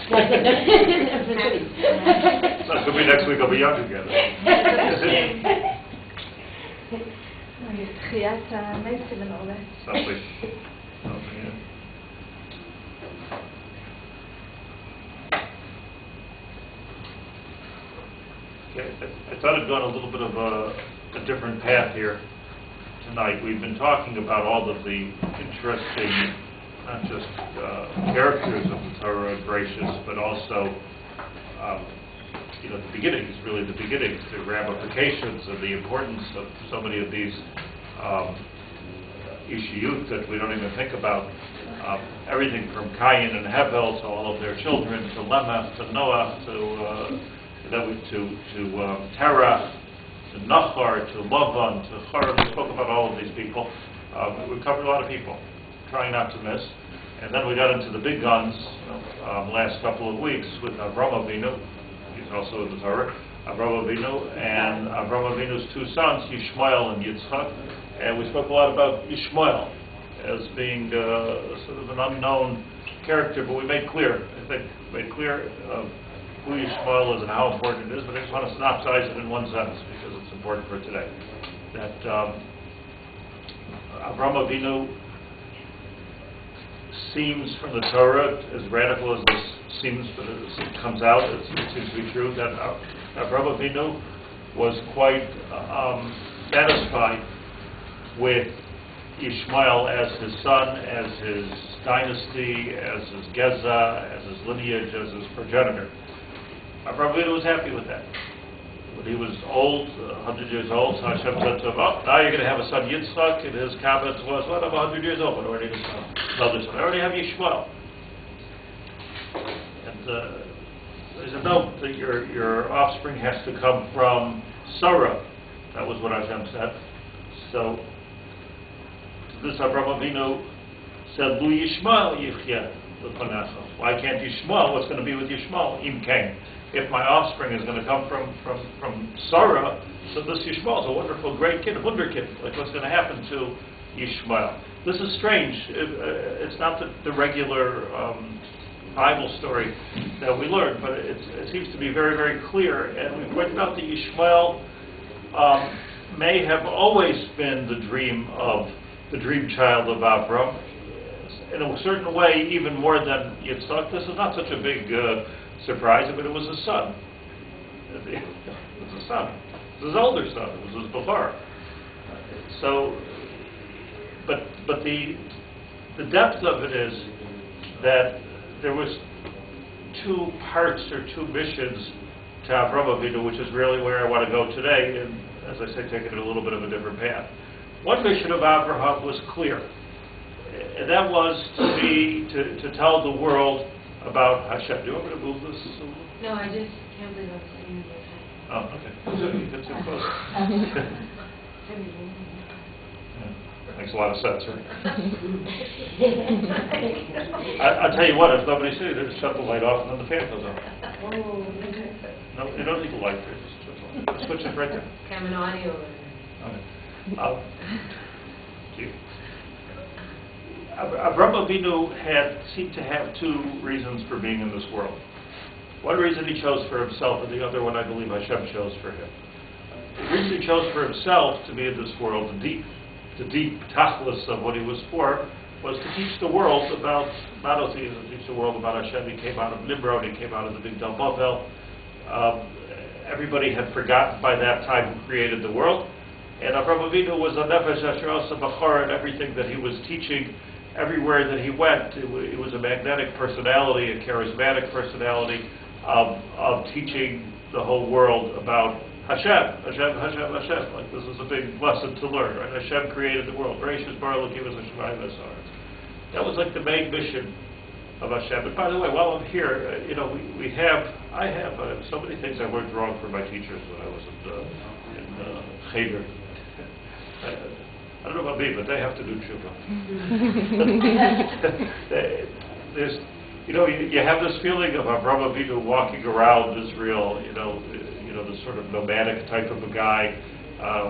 So it could be next week I'll be young again. Something. Yeah. Okay, I thought I'd gone a little bit of a different path here tonight. We've been talking about all of the interesting, not just characters of the Torah and gracious, but also, the beginnings, really the beginnings, the ramifications, and the importance of so many of these ishiyut that we don't even think about. Everything from Cain and Hevel to all of their children, to Lemeth, to Noah, to Terah, to Nachar, to Lavan, to Chor. We spoke about all of these people. We covered a lot of people, trying not to miss. And then we got into the big guns last couple of weeks with Avraham Avinu. He's also in the Torah. Avraham Avinu and Avraham Avinu's two sons, Yishmael and Yitzchak. And we spoke a lot about Yishmael as being sort of an unknown character, but we made clear, who Yishmael is and how important it is, but I just want to synopsize it in one sentence because it's important for today. That Avraham Avinu seems from the Torah, as radical as this seems, but it comes out, it seems to be true, that Avraham Avinu was quite satisfied with Yishmael as his son, as his dynasty, as his geza, as his lineage, as his progenitor. Avraham Avinu was happy with that. When he was old, 100 years old, so Hashem said to him, now you're going to have a son Yitzchak, and his comment was, I'm 100 years old, but I already have another son. I already have Yishmael. And he said, no, that your offspring has to come from Sarah. That was what Hashem said. So, to this Avraham Avinu said, Lu Yishmael yichya l'panecha. Why can't Yishmael? What's going to be with Yishmael? Im Cain. If my offspring is going to come from Sarah, so this Yishmael is a wonderful, great kid, a wunderkind. Like what's going to happen to Yishmael? This is strange. It's not the regular Bible story that we learn, but it seems to be very, very clear. And we pointed out that Yishmael may have always been the dream child of Avraham. In a certain way, even more than Yitzchak. This is not such a big surprise, but it was his son. It was his son. It was his older son. It was his before. So, but the depth of it is that there was two parts or two missions to Avraham Avinu, which is really where I want to go today, and as I say, taking it a little bit of a different path. One mission of Avraham was clear, and that was to tell the world about Hashem. Do you want me to move this? No, I just can't believe I'm sitting here. Oh, okay. So you get too close. Makes a lot of sense, right? I'll tell you what, if nobody's here, they just shut the light off and then the fan goes on. No, you don't need the light there. Just switch it right there. I'm an audio. Okay. Avraham Avinu seemed to have two reasons for being in this world. One reason he chose for himself, and the other one I believe Hashem chose for him. The reason he chose for himself to be in this world, the deep tachlis of what he was for, was to teach the world about monotheism, teach the world about Hashem. He came out of Nimrod, he came out of the Big Del Bavel. Everybody had forgotten by that time who created the world. And Avraham Avinu was a nefesh asher asa b'chor, and everything that he was teaching, everywhere that he went, it was a magnetic personality, a charismatic personality of teaching the whole world about Hashem. Like this is a big lesson to learn, right? Hashem created the world. Gracious Baruch Hu, that was like the main mission of Hashem. And by the way, while I'm here, I have so many things I learned wrong from my teachers when I was in Cheder. I don't know about me, but they have to do tshuva. You have this feeling of Avraham Avinu walking around Israel, this sort of nomadic type of a guy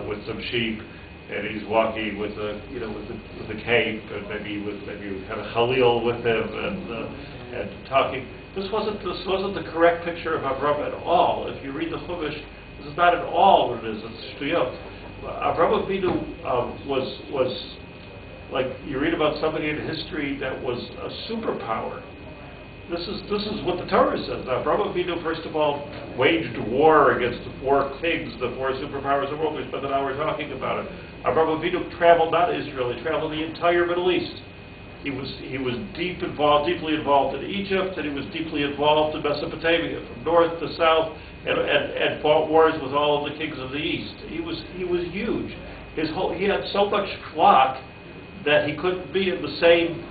with some sheep, and he's walking with a cape, and maybe had a Khalil with him, and talking. This wasn't the correct picture of Avraham at all. If you read the Chumash, this is not at all what it is. It's Shlit'a. Avraham Avinu was like, you read about somebody in history that was a superpower. This is what the Torah says. Avraham Avinu, first of all, waged war against the four kings, the four superpowers of the world. We spent an hour talking about it. Avraham Avinu traveled not Israel; he traveled the entire Middle East. He was deeply involved in Egypt, and he was deeply involved in Mesopotamia, from north to south, and fought wars with all of the kings of the east. He was huge. He had so much flock that he couldn't be in the same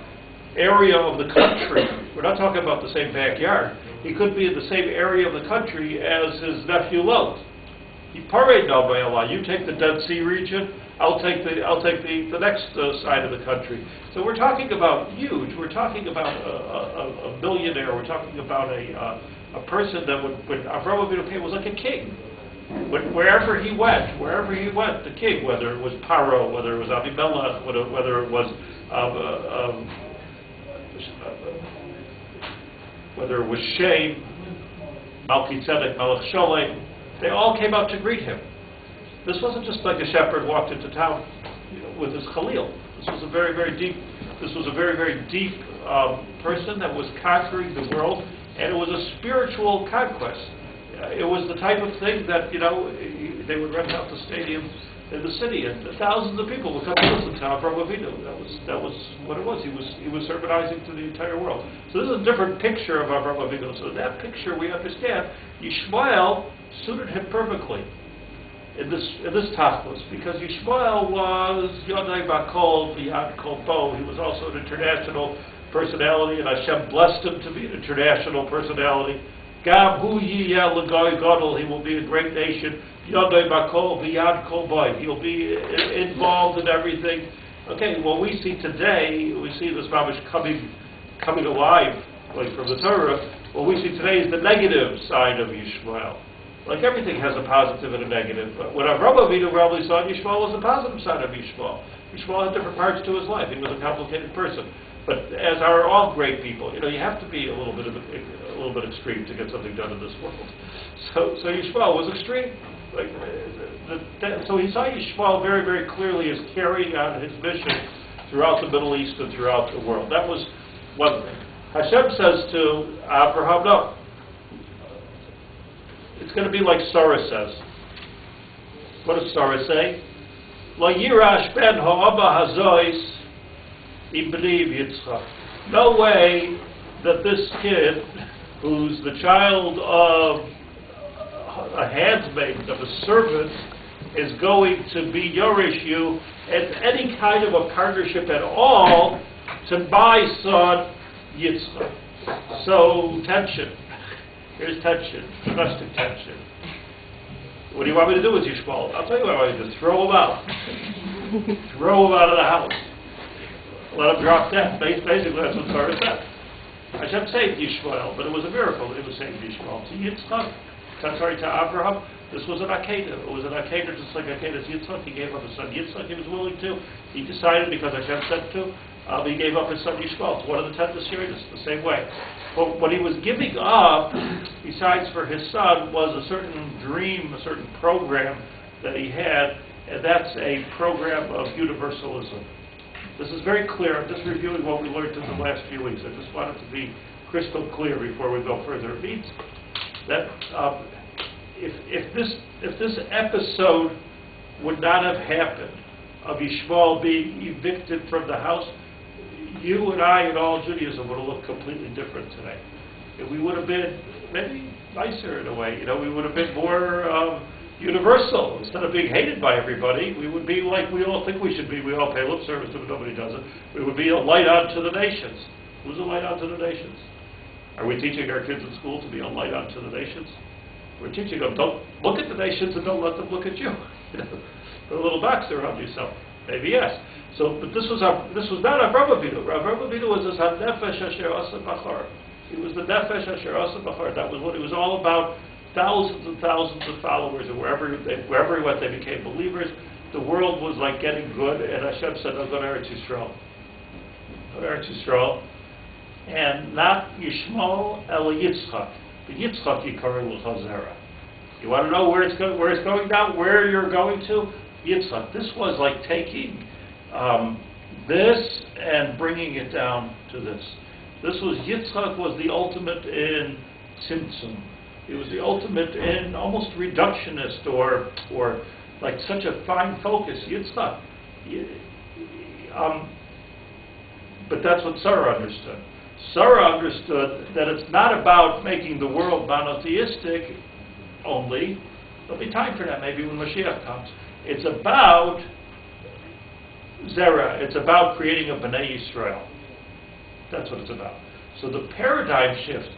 area of the country. We're not talking about the same backyard. He couldn't be in the same area of the country as his nephew Lot. He parayed now by Allah. You take the Dead Sea region, I'll take the next side of the country. So we're talking about huge. We're talking about a billionaire. We're talking about a person that when Avraham Avinu came was like a king. Wherever he went, the king, whether it was Paro, whether it was Abimelech, whether it was Shem, Melchizedek, Melech Sholem, they all came out to greet him. This wasn't just like a shepherd walked into town, with his Khalil. This was a very, very deep person that was conquering the world, and it was a spiritual conquest. It was the type of thing that, they would rent out the stadium in the city, and thousands of people would come to listen to Avraham Avinu. That was what it was. He was sermonizing to the entire world. So this is a different picture of Avraham Avinu. So that picture, we understand, Yishmael suited him perfectly in this tachlis, because Yishmael was Yodai Bakol V'Yad Kol Bo. He was also an international personality, and Hashem blessed him to be an international personality. Gam hu yiyeh l'goy gadol, he will be a great nation. Yodai Bakol V'Yad Kol Bo. He'll be involved in everything. Okay, what we see today, we see this mamash coming alive, like from the Torah. What we see today is the negative side of Yishmael. Like everything has a positive and a negative. But what Avraham Avinu probably saw in Yishmael was the positive side of Yishmael. Yishmael had different parts to his life. He was a complicated person. But as are all great people, you have to be a little bit extreme to get something done in this world. So Yishmael was extreme. So he saw Yishmael very, very clearly as carrying on his mission throughout the Middle East and throughout the world. That was one thing. Hashem says to Abraham, no. It's going to be like Sarah says. What does Sarah say? Lo yirash ben ha'aba hazois ibni Yitzchak. No way that this kid, who's the child of a handmaid, of a servant, is going to be Yorish you as any kind of a partnership at all to my son Yitzchak. So tension. Here's tension, domestic tension. What do you want me to do with Yishmael? I'll tell you what I want you to do. Throw him out. Throw him out of the house. Let him drop dead. Basically, that's what Sarah said. Hashem saved Yishmael, but it was a miracle that it was saved Yishmael. To Yitzchak, to Avraham, this was an Akedah. It was an Akedah just like Akedah's Yitzchak. He gave up his son Yitzchak. He was willing to. He decided because Hashem said to. He gave up his son Yishmael. It's one of the 10 series, the same way. But what he was giving up, besides for his son, was a certain dream, a certain program that he had, and that's a program of universalism. This is very clear. I'm just reviewing what we learned in the last few weeks. I just wanted to be crystal clear before we go further. It means that if this episode would not have happened, of Yishmael being evicted from the house, you and I and all Judaism would have looked completely different today. We would have been maybe nicer in a way. We would have been more universal. Instead of being hated by everybody, we would be like we all think we should be. We all pay lip service to it, but nobody does it. We would be a light unto the nations. Who's a light unto the nations? Are we teaching our kids in school to be a light unto the nations? We're teaching them, don't look at the nations and don't let them look at you. Put a little box around yourself. Maybe yes. So, but this was not Avraham Avinu. Avraham Avinu was this nefesh asher asa bachar. He was the nefesh asher asa bachar. That was what it was all about. Thousands and thousands of followers, and wherever he went, they became believers. The world was like getting good, and Hashem said, "I'm going to Eretz Yisrael." Go to Eretz Yisrael, and not Yishmael el Yitzchak. But Yitzchak Yikar l'chazera. You want to know where it's going down, where you're going to? Yitzchak. This was like taking this and bringing it down to this. Yitzchak was the ultimate in tzimtzum. It was the ultimate in almost reductionist or like such a fine focus. Yitzchak. But that's what Sarah understood. Sarah understood that it's not about making the world monotheistic only. There'll be time for that maybe when Mashiach comes. It's about Zerah. It's about creating a Bnei Yisrael. That's what it's about. So the paradigm shift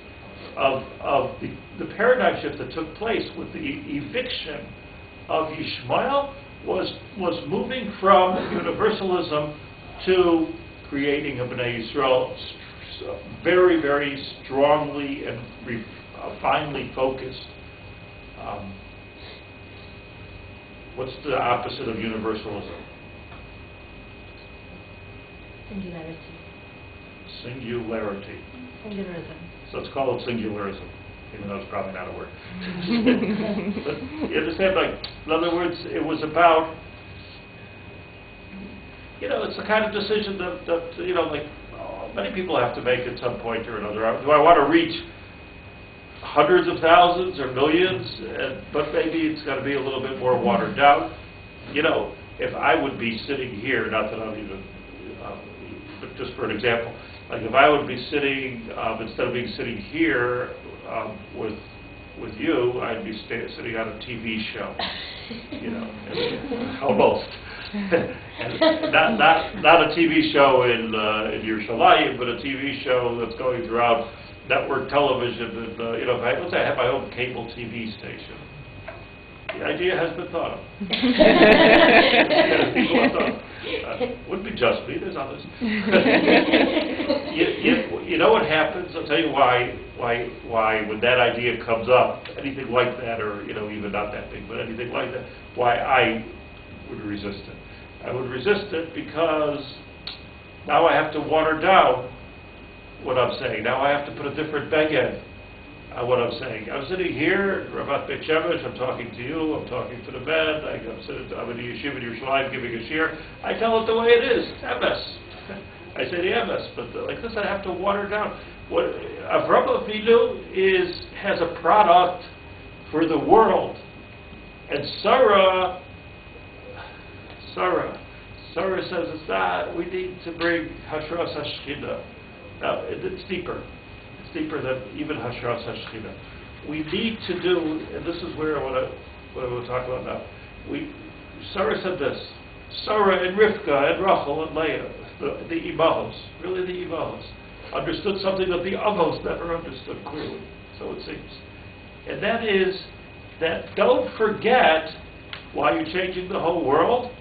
the paradigm shift that took place with the eviction of Yishmael was moving from universalism to creating a Bnei Yisrael, very, very strongly and finely focused. What's the opposite of universalism? Singularity. Singularity. Singularism. So let's call it singularism, even though it's probably not a word. But you understand, like, in other words, it was about, it's the kind of decision that many people have to make at some point or another. Do I want to reach hundreds of thousands or millions? But maybe it's got to be a little bit more watered down. If I would be sitting here, not that I'm even, but just for an example, like if I would be sitting, instead of being sitting here with you, I'd be sitting on a TV show, almost. And not a TV show in Yerushalayim, but a TV show that's going throughout network television. And let's say I have my own cable TV station. The idea has been thought of. People have thought of. Wouldn't be just me. There's others. You know what happens? I'll tell you why when that idea comes up, anything like that, or even not that big, but anything like that, why I would resist it. I would resist it because now I have to water down what I'm saying. Now I have to put a different beged on what I'm saying. I'm sitting here, Ramat Beit Shemesh, I'm talking to you, I'm talking to the men, I'm in the yeshiva in Yerushalayim giving a shir. I tell it the way it is, emes. I say the emes, but like this I have to water down. What Avraham Avinu has a product for the world, and Sarah says it's not. We need to bring Hashras Hashchina. Now it's deeper. It's deeper than even Hashras Hashchina. We need to do, and this is where I want to talk about now. Sarah said this. Sarah and Rivka and Rachel and Leah, the imahos, really the imahos, understood something that the avos never understood clearly. So it seems, and that is that don't forget why you're changing the whole world.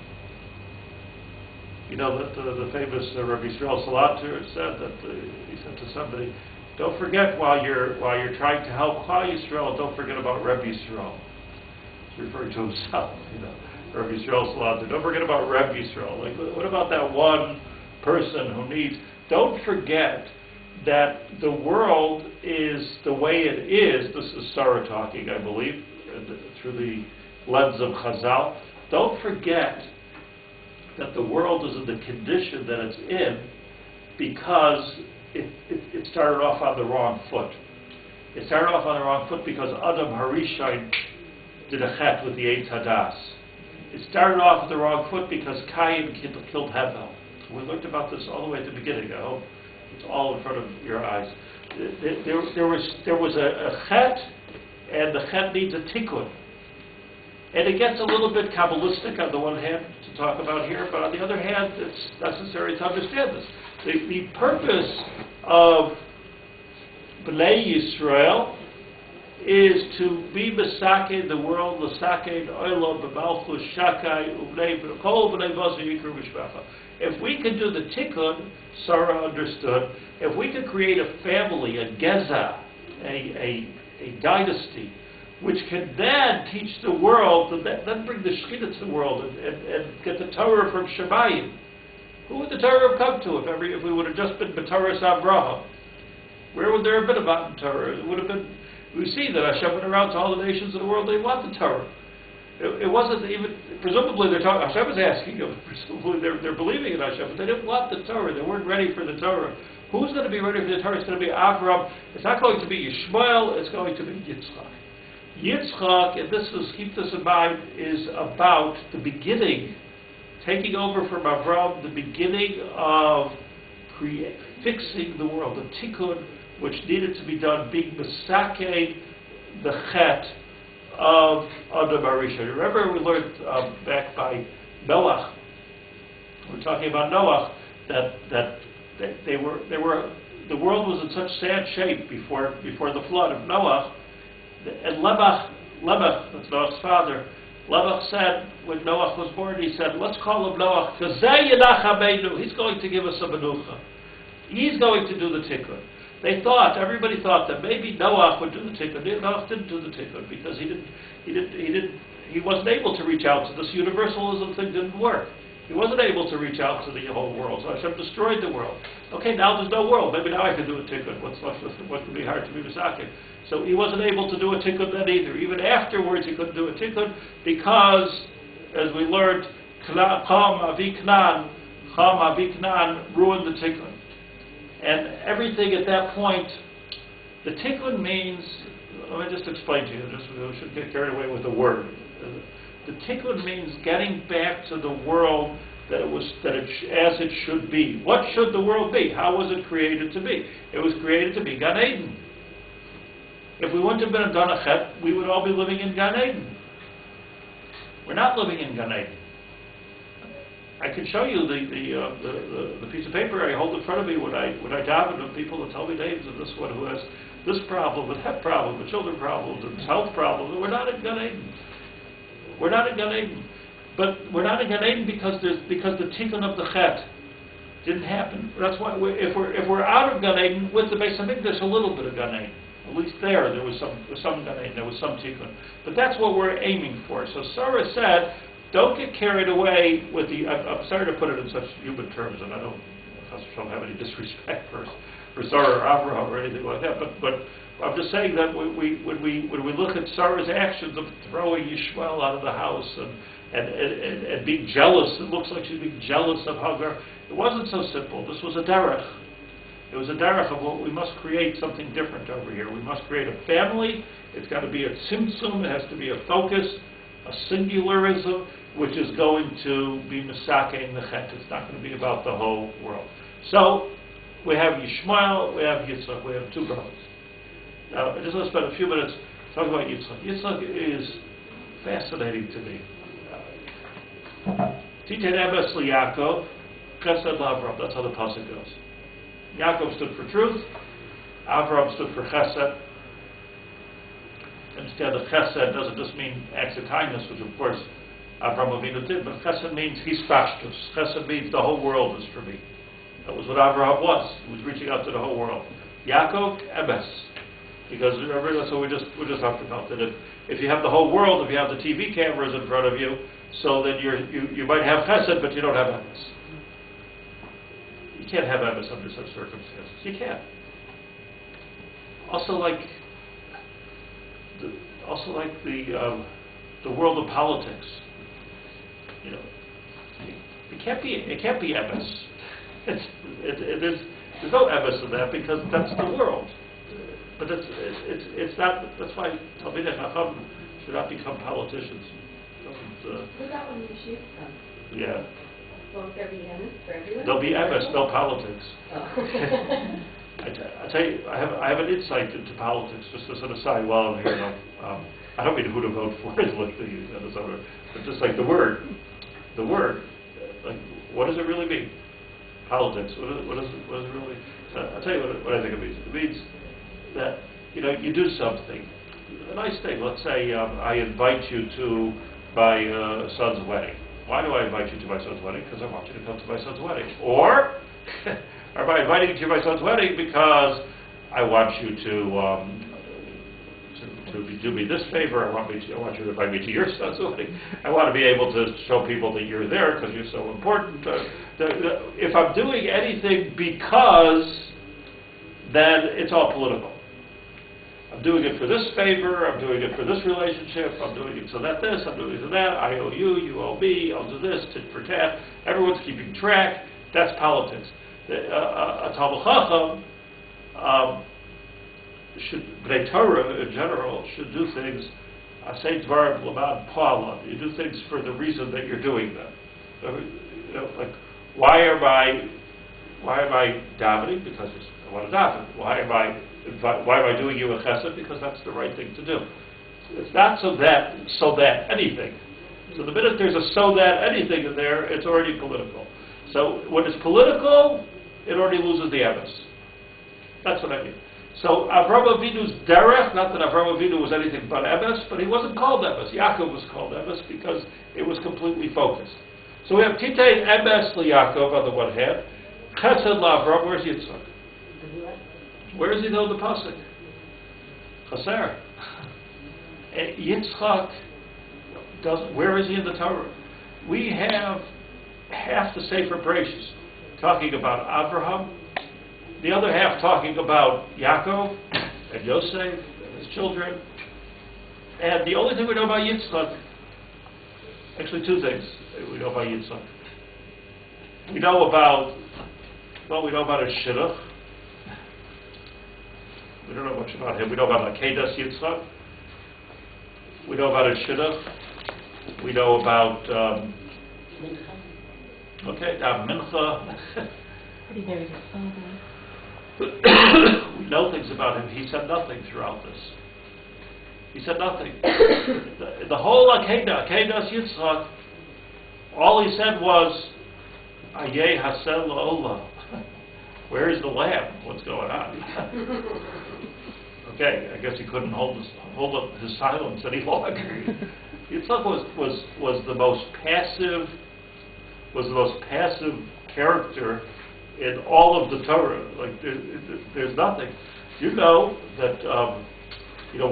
That the famous Rabbi Yisrael Salater said that he said to somebody, "Don't forget while you're trying to help Klal Yisrael, don't forget about Rabbi Yisrael." He's referring to himself, Rabbi Yisrael Salater. Don't forget about Rabbi Yisrael. Like, what about that one person who needs? Don't forget that the world is the way it is. This is Sarah talking, I believe, through the lens of Chazal. Don't forget that the world is in the condition that it's in because it started off on the wrong foot. It started off on the wrong foot because Adam HaRishon did a chet with the Eitz Hadas. It started off with the wrong foot because Cain killed Hevel. We looked about this all the way at the beginning. I hope it's all in front of your eyes. There was a chet, and the chet needs a tikun. And it gets a little bit Kabbalistic on the one hand to talk about here, but on the other hand, it's necessary to understand this. The purpose of Bnei Yisrael is to be Mesakein the world, Mesakein Olam, B'malchus, Shakai, Ubnei, Kol B'nei Vazu Yikru Mishpacha. If we could do the tikun, Sarah understood, if we could create a family, a geza, a dynasty, which can then teach the world, and then bring the Shlit'a to the world and get the Torah from Shemayim. Who would the Torah have come to if we would have just been B'Torahs Avraham? Where would there have been a Matan Torah? It would have been, we see that Hashem went around to all the nations of the world, they want the Torah. It wasn't even, presumably they're talking, Hashem was asking them, presumably they're believing in Hashem, but they didn't want the Torah, they weren't ready for the Torah. Who's going to be ready for the Torah? It's going to be Avraham. It's not going to be Yishmael, it's going to be Yitzchak. Yitzchak, and keep this in mind, is about the beginning, taking over from Avraham, the beginning of fixing the world, the tikun, which needed to be done, being Misakeh, the chet of Adam HaRishon. Remember we learned back by Noach, we're talking about Noach, that the world was in such sad shape before the flood of Noach, and Lemech, that's Noach's father, Lemech said, when Noach was born, he said, let's call him Noach, because he's going to give us a menucha. He's going to do the tikkun. Everybody thought that maybe Noach would do the tikkun. Noach didn't do the tikkun because he wasn't able to reach out to this universalism thing. Didn't work. He wasn't able to reach out to the whole world. So Hashem destroyed the world. Okay, now there's no world. Maybe now I can do a tikkun. What could be hard to be misakeh? So he wasn't able to do a tikkun then either. Even afterwards, he couldn't do a tikkun because, as we learned, Cham Avi Knan ruined the tikkun. And everything at that point, the tikun means, let me just explain to you, we should get carried away with the word. The tikun means getting back to the world as it should be. What should the world be? How was it created to be? It was created to be Gan Eden. If we wouldn't have been in Gan Echet, we would all be living in Gan Eden. We're not living in Gan Eden. I can show you the piece of paper I hold in front of me when I daven with people that tell me names of this one who has this problem and that problem, and children problems and health problems. And we're not in Gan Eden. We're not in Gan Eden. But we're not in Gan Eden because the tikun of the chet didn't happen. That's why if we're out of Gan Eden with the Beis Hamikdash, there's a little bit of Gan Eden. At least there was some Gan Eden, there was some tikun. But that's what we're aiming for. So Sarah said, don't get carried away with the. I'm sorry to put it in such human terms, and I don't have any disrespect for Sarah or Avraham or anything like that. But I'm just saying that when we look at Sarah's actions of throwing Yishmael out of the house and being jealous, it looks like she's being jealous of Hagar. It wasn't so simple. This was a derech. It was a derech of what we must create something different over here. We must create a family. It's got to be a tzimtzum. It has to be a focus, a singular-izm, which is going to be misakeh in the chet. It's not going to be about the whole world. So, we have Yishmael, we have Yitzchak, we have two brothers. Now, I just want to spend a few minutes talking about Yitzchak. Yitzchak is fascinating to me. Titen Emes Yaakov, Chesed L'Avraham. That's how the pasuk goes. Yaakov stood for truth, Avraham stood for Chesed. Understand that Chesed doesn't just mean acts of kindness, which of course Avraham Avinu did, but Chesed means hispashtus. Chesed means the whole world is for me. That was what Avraham was. He was reaching out to the whole world. Yaakov, Emes. Because remember, that's what we just talked about. That if you have the whole world, if you have the TV cameras in front of you, so that you might have Chesed, but you don't have Emes. You can't have Emes under such circumstances. You can't. Also like the world of politics. You know, it can't be Emes. There's no emes in that because that's the world. But it's not. That's why Talmidei Chacham should not become politicians. What about when you shoot them? Yeah. Won't there be emes for everyone? There'll be emes, no politics. Oh. I tell you, I have an insight into politics. Just as an aside, while I'm here, I don't mean who to vote for, but just like the word, like what does it really mean? Politics. What does it really? I'll tell you what I think it means. It means that you do something, a nice thing. Let's say I invite you to my son's wedding. Why do I invite you to my son's wedding? Because I want you to come to my son's wedding. Or am I inviting you to my son's wedding because I want you to do me this favor? I want you to invite me to your son's wedding. I want to be able to show people that you're there because you're so important. If I'm doing anything because then it's all political. I'm doing it for this favor, I'm doing it for this relationship, I'm doing it so that this, I'm doing it so that, I owe you, you owe me, I'll do this, tit for tat. Everyone's keeping track. That's politics. A Talmud Chacham, Bnei Torah in general, should do things, say dvarim l'man pa'ala. You do things for the reason that you're doing them. You know, like, why am I davening? Because I want to daven. Why am I doing you a chesed? Because that's the right thing to do. It's not so that anything. So the minute there's a so that anything in there, it's already political. So when it's political, it already loses the emes. That's what I mean. So Avraham Avinu's derech, not that Avraham Avinu was anything but emes, but he wasn't called emes. Yaakov was called emes because it was completely focused. So we have titein emes liYaakov on the one hand, chesed la'Avraham. Where's Yitzchak? Where is he though? The pasuk. Chaser. Yitzchak doesn't. Where is he in the Torah? We have half the Sefer Bereshis talking about Avraham, the other half talking about Yaakov and Yosef and his children. And the only thing we know about Yitzchak, actually two things we know about Yitzchak. We know about his shidduch. We don't know much about him. We know about Akedas Yitzchak. We know about his shidduch. We know about Mincha. He buried his father. We know things about him. He said nothing throughout this. He said nothing. The whole Akedas Yitzchak, all he said was, Ayeh Hasel La'olah. Where is the lamb? What's going on? Okay, I guess he couldn't hold up his silence any longer. Yitzchak was the most passive character in all of the Torah. Like there's nothing. You know that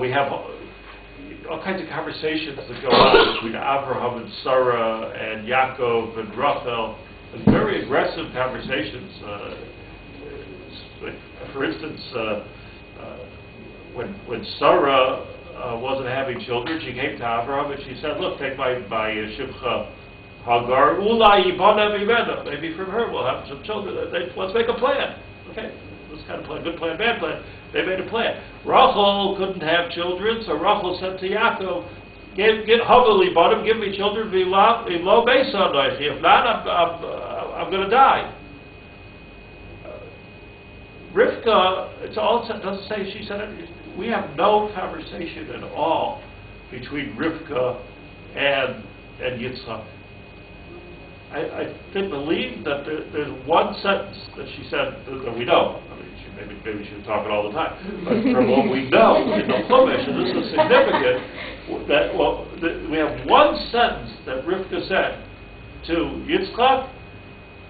we have all kinds of conversations that go on between Avraham and Sarah and Yaakov and Rachel, and very aggressive conversations. For instance, when Sarah wasn't having children, she came to Avraham and she said, "Look, take my shivcha Hagar, ulai yibana mimena. Maybe from her we'll have some children. Let's make a plan." Okay, this kind of plan, good plan, bad plan. They made a plan. Rachel couldn't have children, so Rachel said to Yaakov, "Get Havali bottom, give me children. If not, I'm going to die." Rivka, it doesn't say she said it. We have no conversation at all between Rivka and Yitzchak. I believe that there's one sentence that she said that we know. I mean, maybe she was talking all the time, but from what we know in the Chumash, and this is significant, we have one sentence that Rivka said to Yitzchak.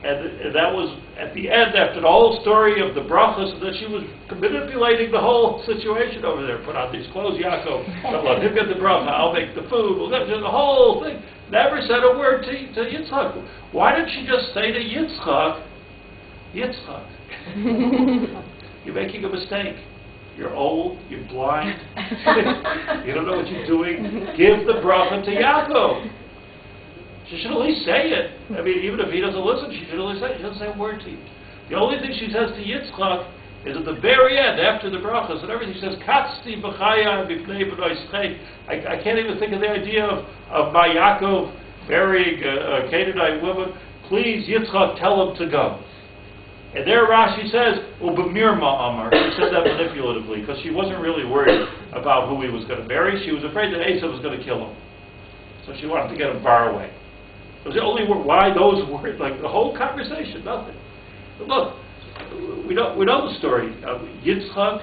And that was at the end, after the whole story of the brachas, that she was manipulating the whole situation over there. Put on these clothes, Yaakov. Let him get the bracha. I'll make the food. We'll get the whole thing. Never said a word to Yitzchak. Why didn't she just say to Yitzchak, you're making a mistake. You're old. You're blind. You don't know what you're doing. Give the bracha to Yaakov. She should at least say it. I mean, even if he doesn't listen, she should at least say it. She doesn't say a word to you. The only thing she says to Yitzchak is at the very end, after the brachas and everything, she says, Katzti b'chaya b'pnei b'noi schei. I can't even think of the idea of my Yaakov marrying a Canaanite woman. Please, Yitzchak, tell him to go. And there Rashi says, U'b'mirma amar. She said that manipulatively, because she wasn't really worried about who he was going to marry. She was afraid that Esau was going to kill him. So she wanted to get him far away. It was the only word. Why those words? Like the whole conversation, nothing. But look, we know the story. Yitzchak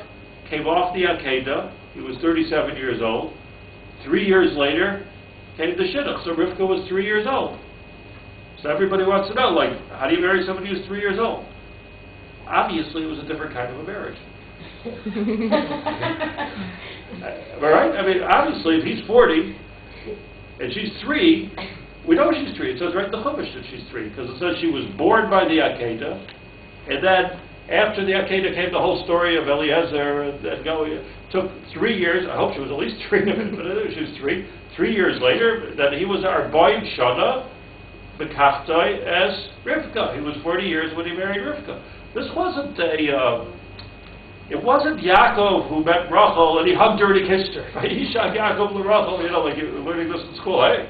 came off the Akedah. He was 37 years old. 3 years later came the Shidduch. So Rivka was 3 years old. So everybody wants to know, like, how do you marry somebody who's 3 years old? Obviously, it was a different kind of a marriage. Am I right? I mean, obviously, if he's 40 and she's 3. We know she's 3. It says right in the Chumash that she's 3, because it says she was born by the Akedah, and then After the Akedah came the whole story of Eliezer and go. It took 3 years. I hope she was at least 3, but she was 3. 3 years later, that he was Arbaim Shana Bekachtoi as Rivka. He was 40 years when he married Rivka. This wasn't it wasn't Yaakov who met Rachel and he hugged her and he kissed her. Yishak Yaakov LaRachel, like you're learning this in school, hey?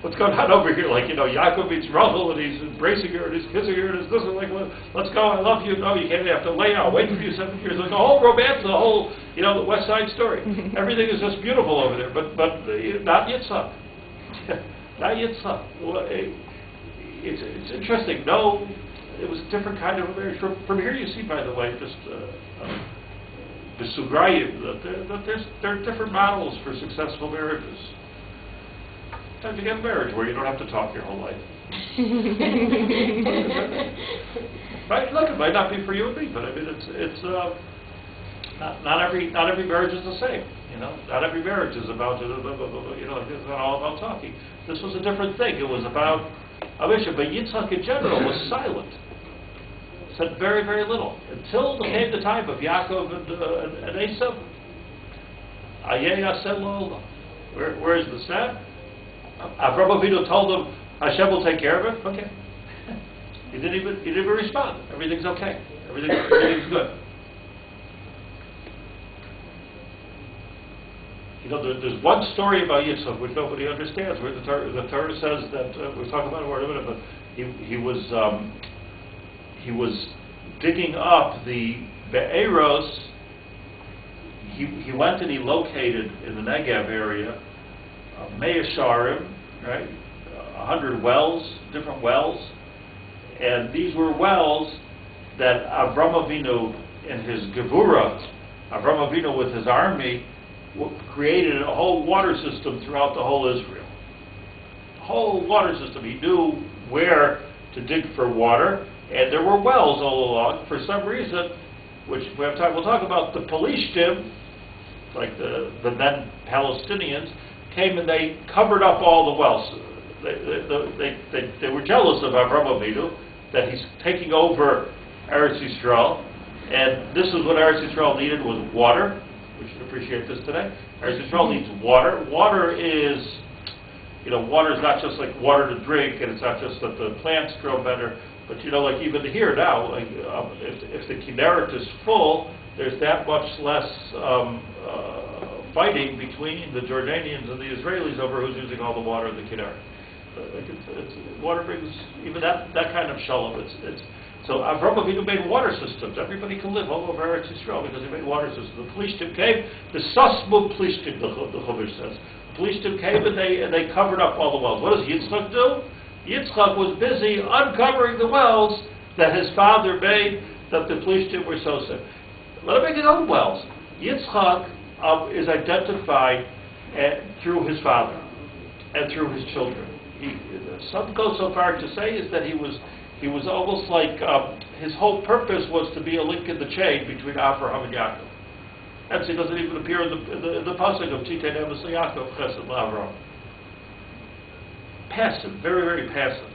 What's going on over here? Yaakov meets Rachel and he's embracing her and he's kissing her and it's this and let's go, I love you. No, you can't have to lay out, wait for you 7 years. The whole romance, the whole, the West Side Story. Everything is just beautiful over there, but not Yitzchak. Not Yitzchak. It's interesting. No, it was a different kind of a marriage. From here you see, by the way, just the Sugrayim, that there are different models for successful marriages. Time to get married where you don't have to talk your whole life. Right? Look, it might not be for you and me, but I mean, it's not every marriage is the same. Not every marriage is about it's not all about talking. This was a different thing. It was about Avishai, but Yitzchak in general was silent. Said very, very little until came the time of Yaakov and Esav. Ayeh Yaseh Lo. Where is the snap? Avraham Avinu told him Hashem will take care of it. Okay. He didn't even respond. Everything's okay. Everything's good. There's one story about Yitzchak which nobody understands. Where the Torah says that we'll talk about it in a minute, but he was digging up the Be'eros. He went and he located in the Negev area Me'asharim, right? 100 wells, different wells, and these were wells that Avraham Avinu in his Gevurah, Avraham Avinu with his army created a whole water system throughout the whole Israel. Whole water system. He knew where to dig for water, and there were wells all along. For some reason, which we have time, we'll talk about the Pelishtim, like the then Palestinians, came and they covered up all the wells. They were jealous of Avraham Avinu that he's taking over Eretz Yisrael, and this is what Eretz Yisrael needed was water. We should appreciate this today. Eretz Yisrael needs water. Water is not just like water to drink, and it's not just that the plants grow better, but like even here now, if the Kinneret is full, there's that much less fighting between the Jordanians and the Israelis over who's using all the water in the Kinneret. Water brings even that kind of shalom. So Avraham Avinu made water systems. Everybody can live all over Eretz Yisrael because he made water systems. The Pelishtim came, the Sasmu Pelishtim, the Chumash says. The Pelishtim came and they covered up all the wells. What does Yitzchak do? Yitzchak was busy uncovering the wells that his father made that the Pelishtim were so sick. Let him make his own wells. Yitzchak is identified through his father and through his children. Some go so far to say is that he was almost like his whole purpose was to be a link in the chain between Avraham and Yaakov. Hence, he doesn't even appear in the pasuk of Titein Emes Yaakov Chesed LaAvraham. Passive, very, very passive.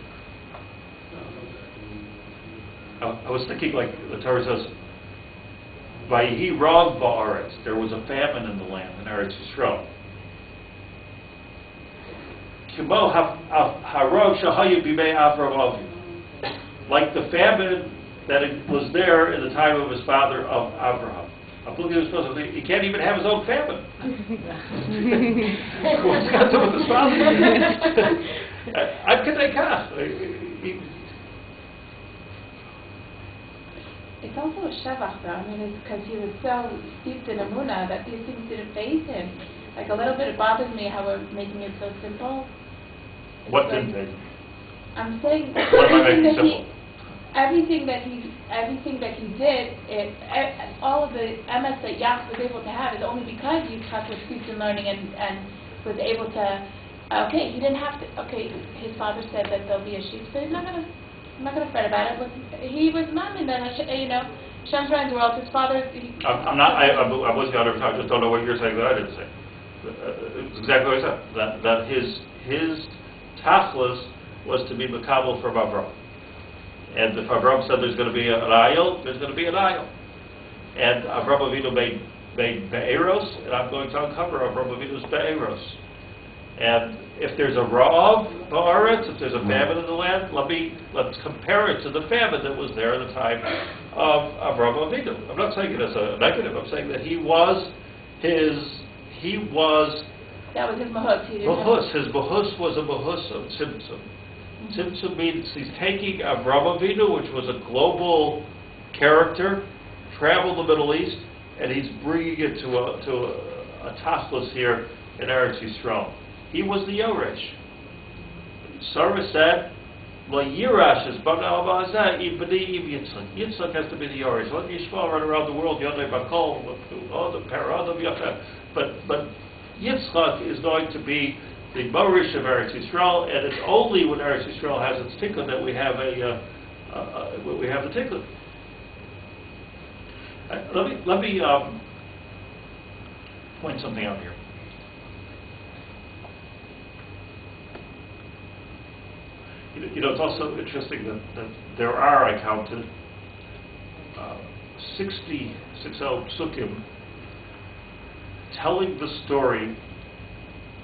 I was thinking, like the Torah says, Vayihi Rav Ba'aretz. There was a famine in the land, in Eretz Yisrael. Kimo Harav Shahayu Bimei Avraham Avinu. Like the famine that was there in the time of his father of Avraham. He can't even have his own famine. What's got to do with his father? It's also a shevach, though. I mean, it's because he was so steeped in Emunah that these things didn't faze him. Like, a little bit, it bothers me how we're making it so simple. What didn't faze him? I'm saying what am I making simple? Everything that he did, all of the MS that Yaakov was able to have is only because Yitzchak was steeped in learning and was able to. He didn't have to. His father said that there'll be a sheep, so I'm not gonna fret about it. He was mamin that Hashem's running the world. His father. I'm with you 100%. I just don't know what you're saying that I didn't say. It's exactly what I said. That his tachlis was to be makabel from Avraham. And if Avraham said there's going to be an ayil, there's going to be an ayil. And Avraham Avinu made be'eros, and I'm going to uncover Avraham Avinu's be'eros. And if there's a ra'av ba'aretz, if there's a famine in the land, let's compare it to the famine that was there at the time of Avraham Avinu. I'm not saying it as a negative. I'm saying that That was his mahus. His mahus was a mahus of tzimtzum. Tzimtzum means he's taking Avraham Avinu, which was a global character, traveled the Middle East, and he's bringing it to a tachlis here in Eretz Yisrael. He was the Yoresh. Sarah said, "Well, Yirash is Yitzchak. Yitzchak has to be the Yoresh. Let Yishmael run around the world, Yodei Bakol, all the Paradim Yafeh. But Yitzchak is going to be the Morish of Eretz Yisrael, and it's only when Eretz Yisrael has its tikun that we have the tikun." Let me point something out here. It's also interesting that there are, I counted, 60 psukim telling the story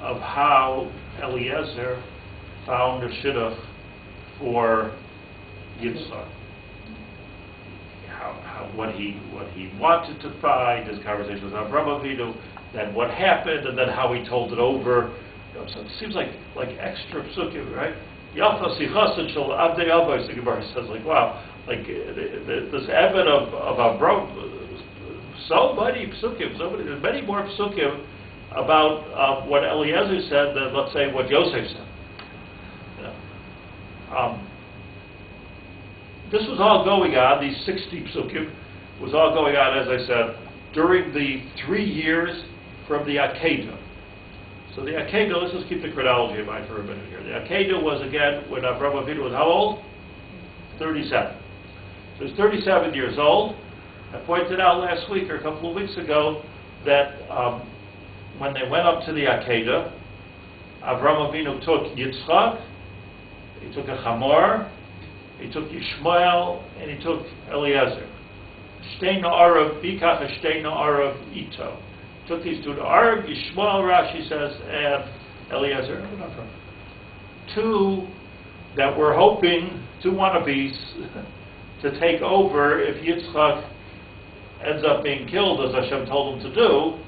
of how Eliezer found a shidduch for Yitzchak. What he wanted to find, his conversation with Avraham Avinu, then what happened, and then how he told it over. So it seems like extra psukim, right? Yafa sichasan shel avdei avos, the Gemara says, like, wow, like this evan of Avraham, so many psukim, there's many more psukim about what Eliezer said than, let's say, what Yosef said. This was all going on, these 60 psukim was all going on, as I said, during the 3 years from the Akedah. So the Akedah, let's just keep the chronology in mind for a minute here. The Akedah was, again, when Avraham Avinu was how old? 37. So he's 37 years old. I pointed out last week, or a couple of weeks ago, that when they went up to the Akedah, Avraham Avinu took Yitzchak, he took a chamor, he took Yishmael, and he took Eliezer. Shtei na'arav, bikach shtei na'arav ito. Took these two na'arav, Yishmael, Rashi says, and Eliezer. Two that were hoping, two wannabes, to take over if Yitzchak ends up being killed, as Hashem told him to do.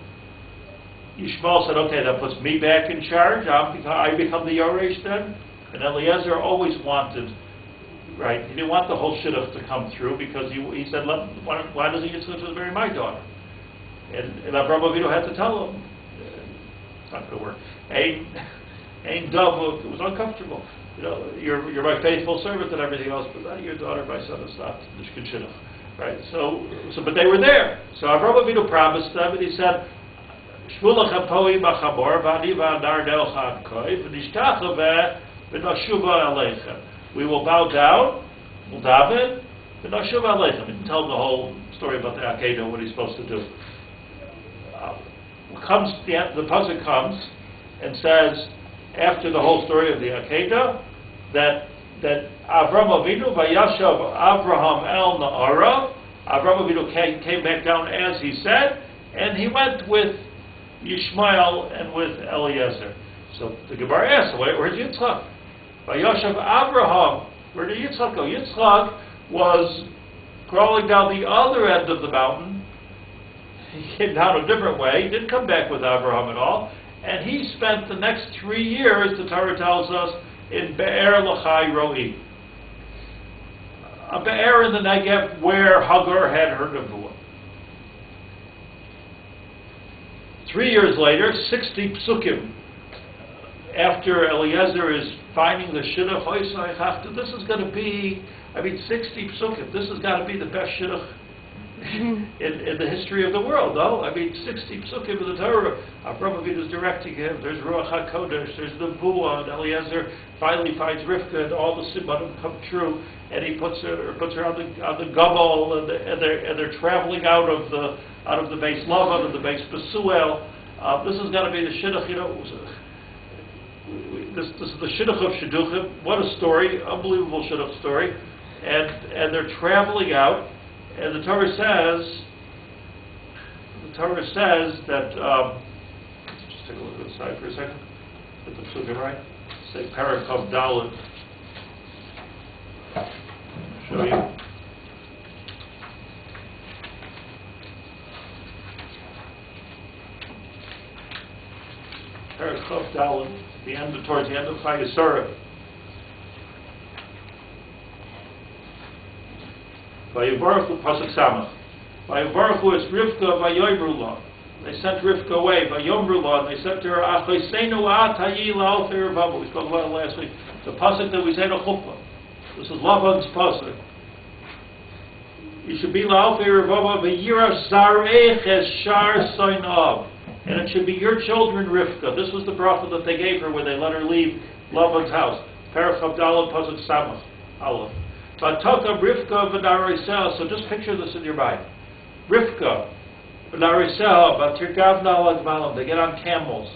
Yishmael said, okay, that puts me back in charge. I become the Yoresh then. And Eliezer always wanted, right? He didn't want the whole shidduch to come through because he said, why doesn't Yitzchak marry my daughter? And Avraham Avinu had to tell him, it's not going to work. Ain't dove, it was uncomfortable. You're my faithful servant and everything else, but not your daughter, my son, is not the shidduch, right? So, but they were there. So Avraham Avinu promised them, and he said, "Shvulachem po'i b'chamor v'ani v'anar ne'ochan koi v'nishtachaveh v'nashuva aleichem." We will bow down, we'll daven, v'nashuva aleichem. And tell them the whole story about the Akedah, what he's supposed to do. The pasuk comes and says, after the whole story of the Akedah, that Avraham Avinu vayashav Avraham el na'ara. Avraham Avinu came back down as he said, and he went with Yishmael and with Eliezer. So the Gemara asks, where's Yitzchak? Vayashav Avraham. Where did Yitzchak go? Yitzchak was crawling down the other end of the mountain. He came down a different way. He didn't come back with Avraham at all. And he spent the next 3 years, the Torah tells us, in Be'er L'chai Roi. A Be'er in the Negev where Hagar had her nevuah. 3 years later, 60 psukim, after Eliezer is finding the shidduch, this is going to be, 60 psukim, this has got to be the best shidduch in the history of the world, no? 60 psukim of the Torah. Avraham Avinu is directing him. There's Ruach HaKodesh, there's the Buah, and Eliezer finally finds Rivka, and all the simanim come true, and he puts her on the gabal, and they're traveling out of the base Lavan and the base Besuel. This has got to be the shidduch, This is the shidduch of shidduchim. What a story! Unbelievable shidduch story. and they're traveling out, and the Torah says that, let's just take a look at the side for a second, get the psukim right, say Parakov Dalet, show you. Parakov Dalet, towards the end of Chayesura. Vayivaruchu pasuk samach. Vayivaruchu es Rivka vayoyvru lo. They sent Rivka away. Vayomru lo, and they said to her, Achoseinu atayi la'alfei revavu. We spoke about it last week. The pasuk that we say to Chuppah. This is Lavan's pasuk. You should be la'alfei revavu v'yira zarech es shar soinav. And it should be your children, Rivka. This was the bracha that they gave her when they let her leave Lavan's house. Perach Abdallah pasuk samach. Aleph. Vataka Rivka v'narisel. So just picture this in your mind. Rivka v'narisel v'tirgavna lagmalim. They get on camels.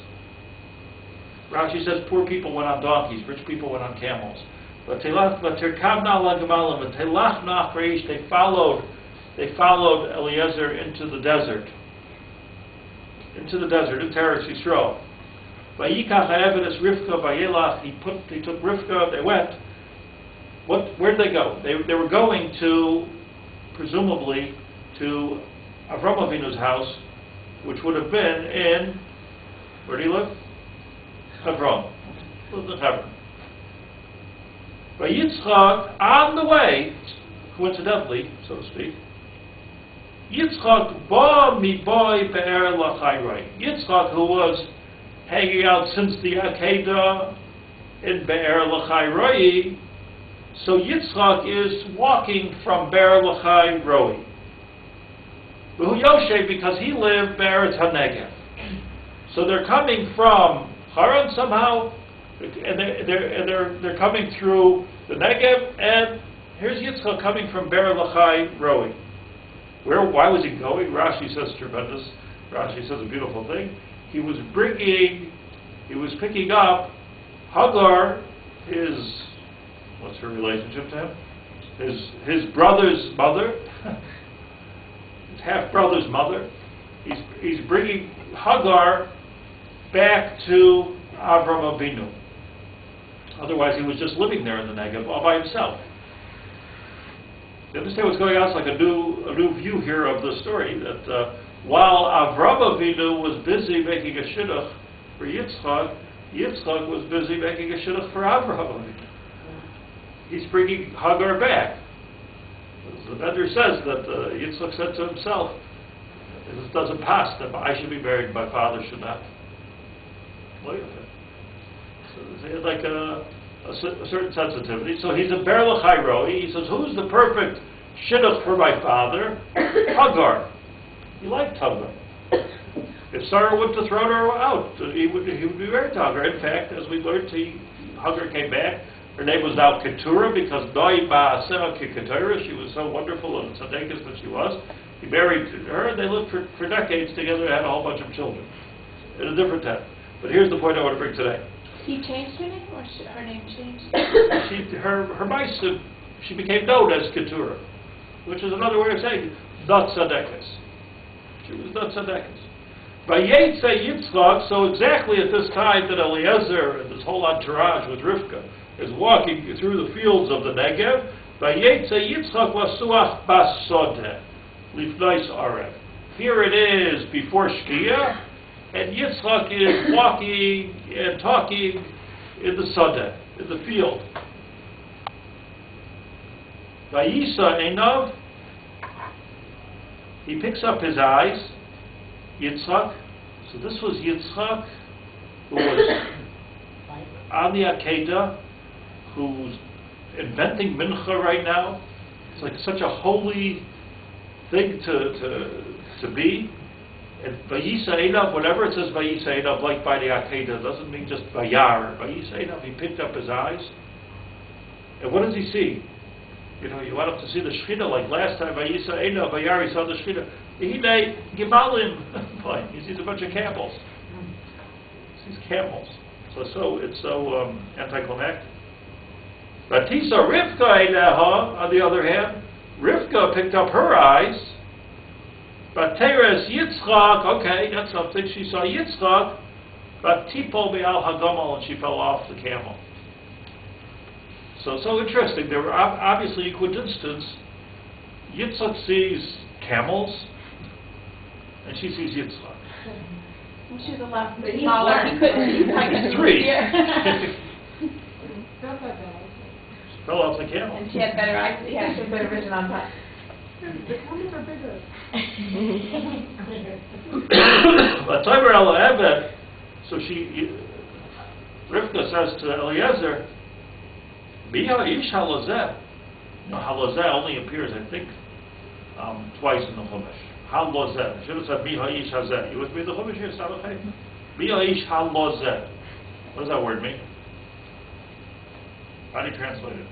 Rashi says poor people went on donkeys, rich people went on camels. V'tirgavna lagmalim v'telachna achreish. They followed Eliezer into the desert. Into Teretz Yisrael. Vayikach ha'evedes Rivka vayelach. He took Rivka. They went. Where'd they go? They were going to, presumably, to Avraham Avinu's house, which would have been in, where do you live? Hebron. Lived in Hebron. By Yitzchak, on the way, coincidentally, so to speak, Yitzchak ba mi boy be'er l'chayroi. Yitzchak, who was hanging out since the Akedah in Be'er l'chayroi, so Yitzchak is walking from Be'er l'chayroi. V'hu Yoshe, because he lived Be'eretz HaNegev. So they're coming from Haran somehow, and they're coming through the Negev, and here's Yitzchak coming from Be'er l'chayroi. Why was he going? Rashi says tremendous. Rashi says a beautiful thing. He was picking up Hagar, what's her relationship to him? His brother's mother, his half-brother's mother. He's bringing Hagar back to Avraham Avinu. Otherwise, he was just living there in the Negev all by himself. You understand what's going on? It's like a new view here of the story, that while Avraham Avinu was busy making a shidduch for Yitzchak, Yitzchak was busy making a shidduch for Avraham Avinu. He's bringing Hagar back. The Vedder says that Yitzchak said to himself, this doesn't pass, that I should be married, my father should not. Look at that. So he had like a certain sensitivity. So he's a Be'er l'chayroi. He says, who's the perfect shidduch for my father? Hagar. He liked Hagar. If Sarah wouldn't have thrown her out, he would be married to Hagar. In fact, as we learned, Hagar came back. Her name was now Keturah, because Doi Ba'aseh Keturah. She was so wonderful and tzaddikus that she was. He married her, and they lived for decades together and had a whole bunch of children. In a different time. But here's the point I want to bring today. He changed her name, or her name changed? Her mice, she became known as Keturah, which is another way of saying not tzaddikus. She was not tzaddikus. Vayetze Yitzchak, so exactly at this time that Eliezer and this whole entourage with Rivka is walking through the fields of the Negev, Vayetze Yitzchak lasuach basodeh, lifnais arev. Here it is before Shkia, and Yitzchak is walking and talking in the Sadeh, in the field. Vayisa einav, he picks up his eyes, Yitzchak. So this was Yitzchak, who was on the Akedah, who's inventing mincha right now. It's like such a holy thing to be. And Vayisa einav, whatever it says Vayisa einav, like by the Akedah, doesn't mean just Vayar. Vayisa einav, he picked up his eyes. And what does he see? You know, you went up to see the Shlit'a, like last time, Vayisa einav, Vayar, he saw the Shlit'a. Hine Gimalim, he sees a bunch of camels. He sees camels. So it's so anticlimactic. Vatisa Rivka Eileha, on the other hand, Rivka picked up her eyes. Vateres Yitzchak, okay, that's something. She saw Yitzchak. Vatipol Be'al Hagamal, and she fell off the camel. So interesting. There were obviously equidistance. Yitzchak sees camels, and she sees Yitzchak. And she was a lot But he's smaller. one. He couldn't. He's three. Not that bad. She fell off the camel. And she had better eyes. Yeah, she had better vision on top. The camels are bigger. V'tomer el Eved, so Rivka says to Eliezer, Biha ish halozeh. No, halozeh only appears, I think, twice in the Chumash. Halozeh. Should have said Biha ish hazeh. You with me? The Chumash here, Sabachay? Biha ish halozeh. What does that word mean? How do you translate it?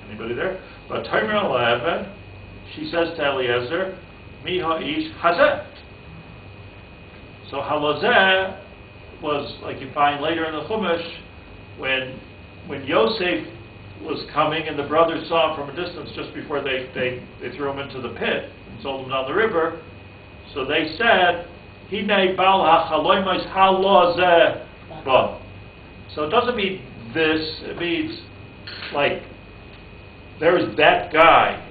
Anybody there? V'tomer el Eved, she says to Eliezer, Miha ish hazeh. So halozeh was, like you find later in the Chumash, when Yosef was coming and the brothers saw him from a distance just before they threw him into the pit and sold him down the river. So they said, Hinei bal hachaloimos halozeh ba. So it doesn't mean this, it means like, there's that guy.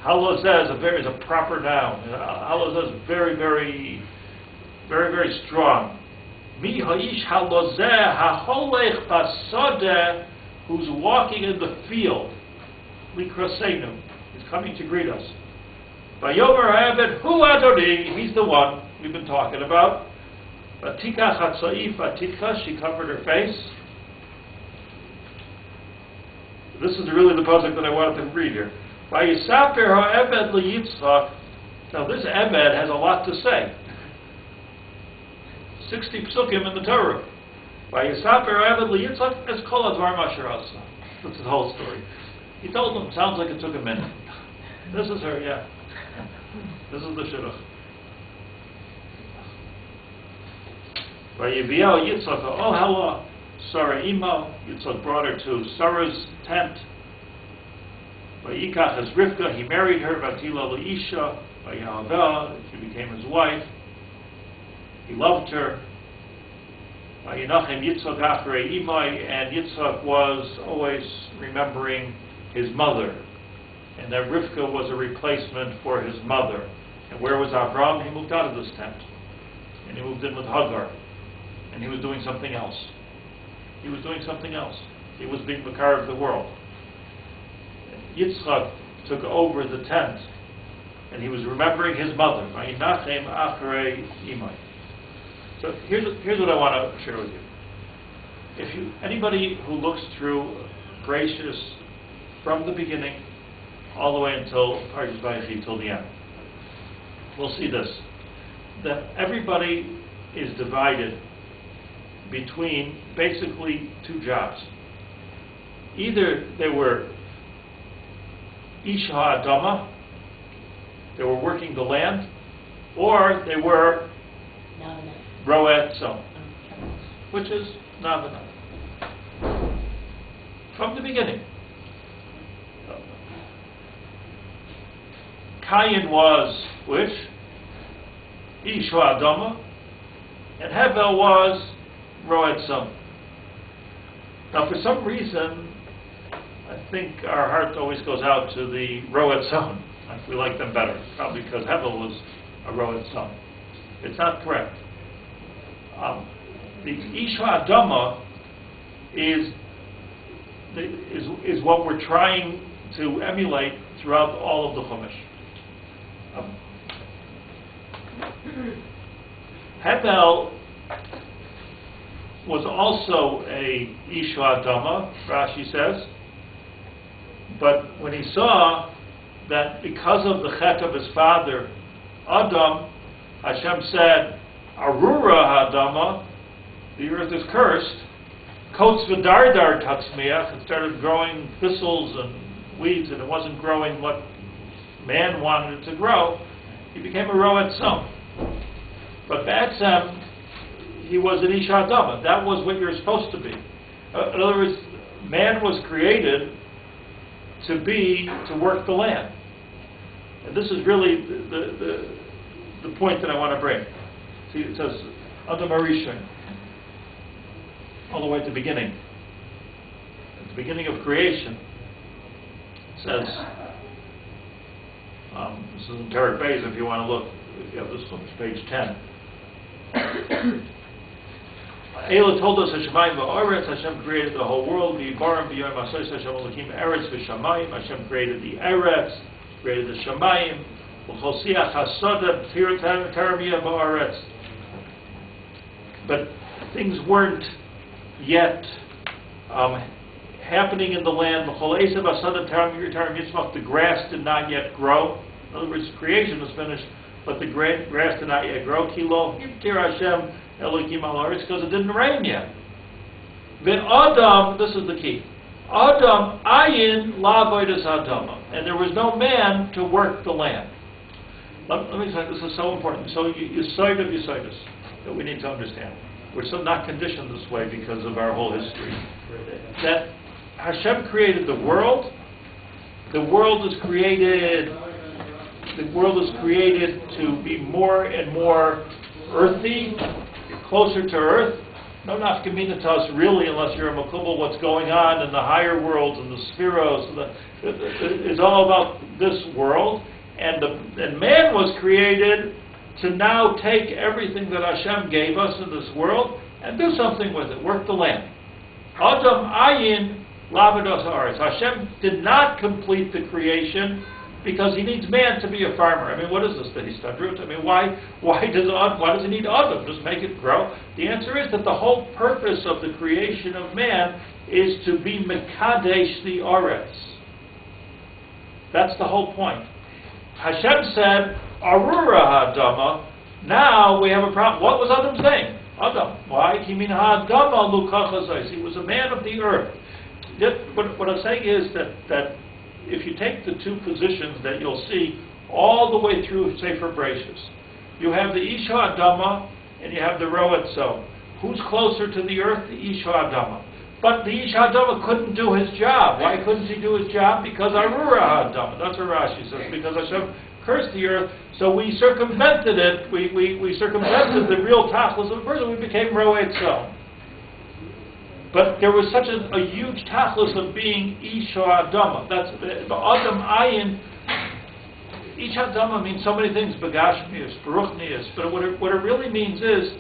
Halozeh is a proper noun. Halozeh is very, very, very, very strong. Mi ha'ish halozeh ha'holech basodeh, who's walking in the field. Likrasenu. He's coming to greet us. Vayomer ha'eved hu adoni. He's the one we've been talking about. Vatikach hatza'if vatikcha. She covered her face. This is really the pasuk that I wanted to read here. Vayisaper ha'eved liYitzchak. Now this Eved has a lot to say. 60 psukim in the Torah. Vayisaper ha'eved liYitzchak es kol advar asher asa. That's the whole story. He told them, sounds like it took a minute. This is her, yeah. This is the shidduch. Vayiviel Yitzchak, oh hello. Sarah Imo, Yitzchak brought her to Sarah's tent. Vayikach es Rivka, he married her. Vatila leisha, Vayahaveh, she became his wife. He loved her. Vayinachem Yitzchak achrei imai, and Yitzchak was always remembering his mother. And that Rivka was a replacement for his mother. And where was Avraham? He moved out of this tent. And he moved in with Hagar. And he was doing something else. He was doing something else. He was being Makar of the world. Yitzchak took over the tent, and he was remembering his mother. Vayinachem achrei imai. So here's what I want to share with you. Anybody who looks through Gracious from the beginning all the way until Parshas Vayechi till the end, we'll see this: that everybody is divided between basically two jobs. Either they were Isha Adama, they were working the land, or they were Roet Tzom, which is Navana. From the beginning. Cain was which? Isha Adama, and Hevel was Roet Tzom. Now, for some reason, I think our heart always goes out to the Roet Tzom. We like them better, probably because Hevel was a Roet Tzom. It's not correct. The Isha Adama is what we're trying to emulate throughout all of the Chumash. Hevel was also a Isha Adama, Rashi says, but when he saw that because of the chet of his father, Adam, Hashem said, Arura Hadama, the earth is cursed, Kotz v'dardar tatzmiach, it started growing thistles and weeds, and it wasn't growing what man wanted it to grow. He became a Roet Tzom. But Ba'atzem, he was an Ish Adama. That was what you're supposed to be. In other words, man was created to work the land. And this is really the point that I want to bring. See, it says, Adam HaRishon, all the way at the beginning. At the beginning of creation, it says, this is in Perek Beis if you want to look, if you have this one, it's page 10. Eila told us Hashemayim v'aretz, Hashem created the whole world, v'yibarim v'yom asois Hashem Elokim eretz v'shamayim, Hashem created the eretz, created the shamayim, v'chol siach hasoda b'tirat taramiyah v'aretz. But things weren't yet happening in the land. V'chol esav hasoda taram, the grass did not yet grow. In other words, creation was finished, but the grass did not yet grow. Kilo yivtir Hashem Elokim al haaretz, because it didn't rain yet. Adam, this is the key. Adam ayin la'avodas adama, and there was no man to work the land. Let me say, this is so important. So Yisoid of Yisoidus that we need to understand. We're so not conditioned this way because of our whole history. That Hashem created the world. The world is created. The world is created to be more and more earthy, closer to earth. No nafkamina to us really, unless you're a makubal, what's going on in the higher worlds and the spheros. It's all about this world. And man was created to now take everything that Hashem gave us in this world and do something with it, work the land. Adam ayin lavados haaretz. Hashem did not complete the creation because he needs man to be a farmer. I mean, what is this that he's done? I mean, why does he need Adam? Just make it grow? The answer is that the whole purpose of the creation of man is to be mekadesh the aretz. That's the whole point. Hashem said, Arura ha'adama, now we have a problem. What was Adam saying? Adam. Why? He mean ha'adama lukachazais. He was a man of the earth. What I'm saying is that if you take the two positions that you'll see all the way through Sefer Bereshis, you have the Ish Ha'adama and you have the Roetzo. Who's closer to the earth? The Ish Ha'adama. But the Ish Ha'adama couldn't do his job. Why couldn't he do his job? Because Arura Ha'adama. That's what Rashi says. Because Hashem cursed the earth, so we circumvented it. We circumvented the real tachlis of the person. We became Roetzo. But there was such a huge tachlis of being Ish Ha'adama. That's the Adam Ayin. Ish Ha'adama means so many things, Begashmius, Baruchnius, but what it really means is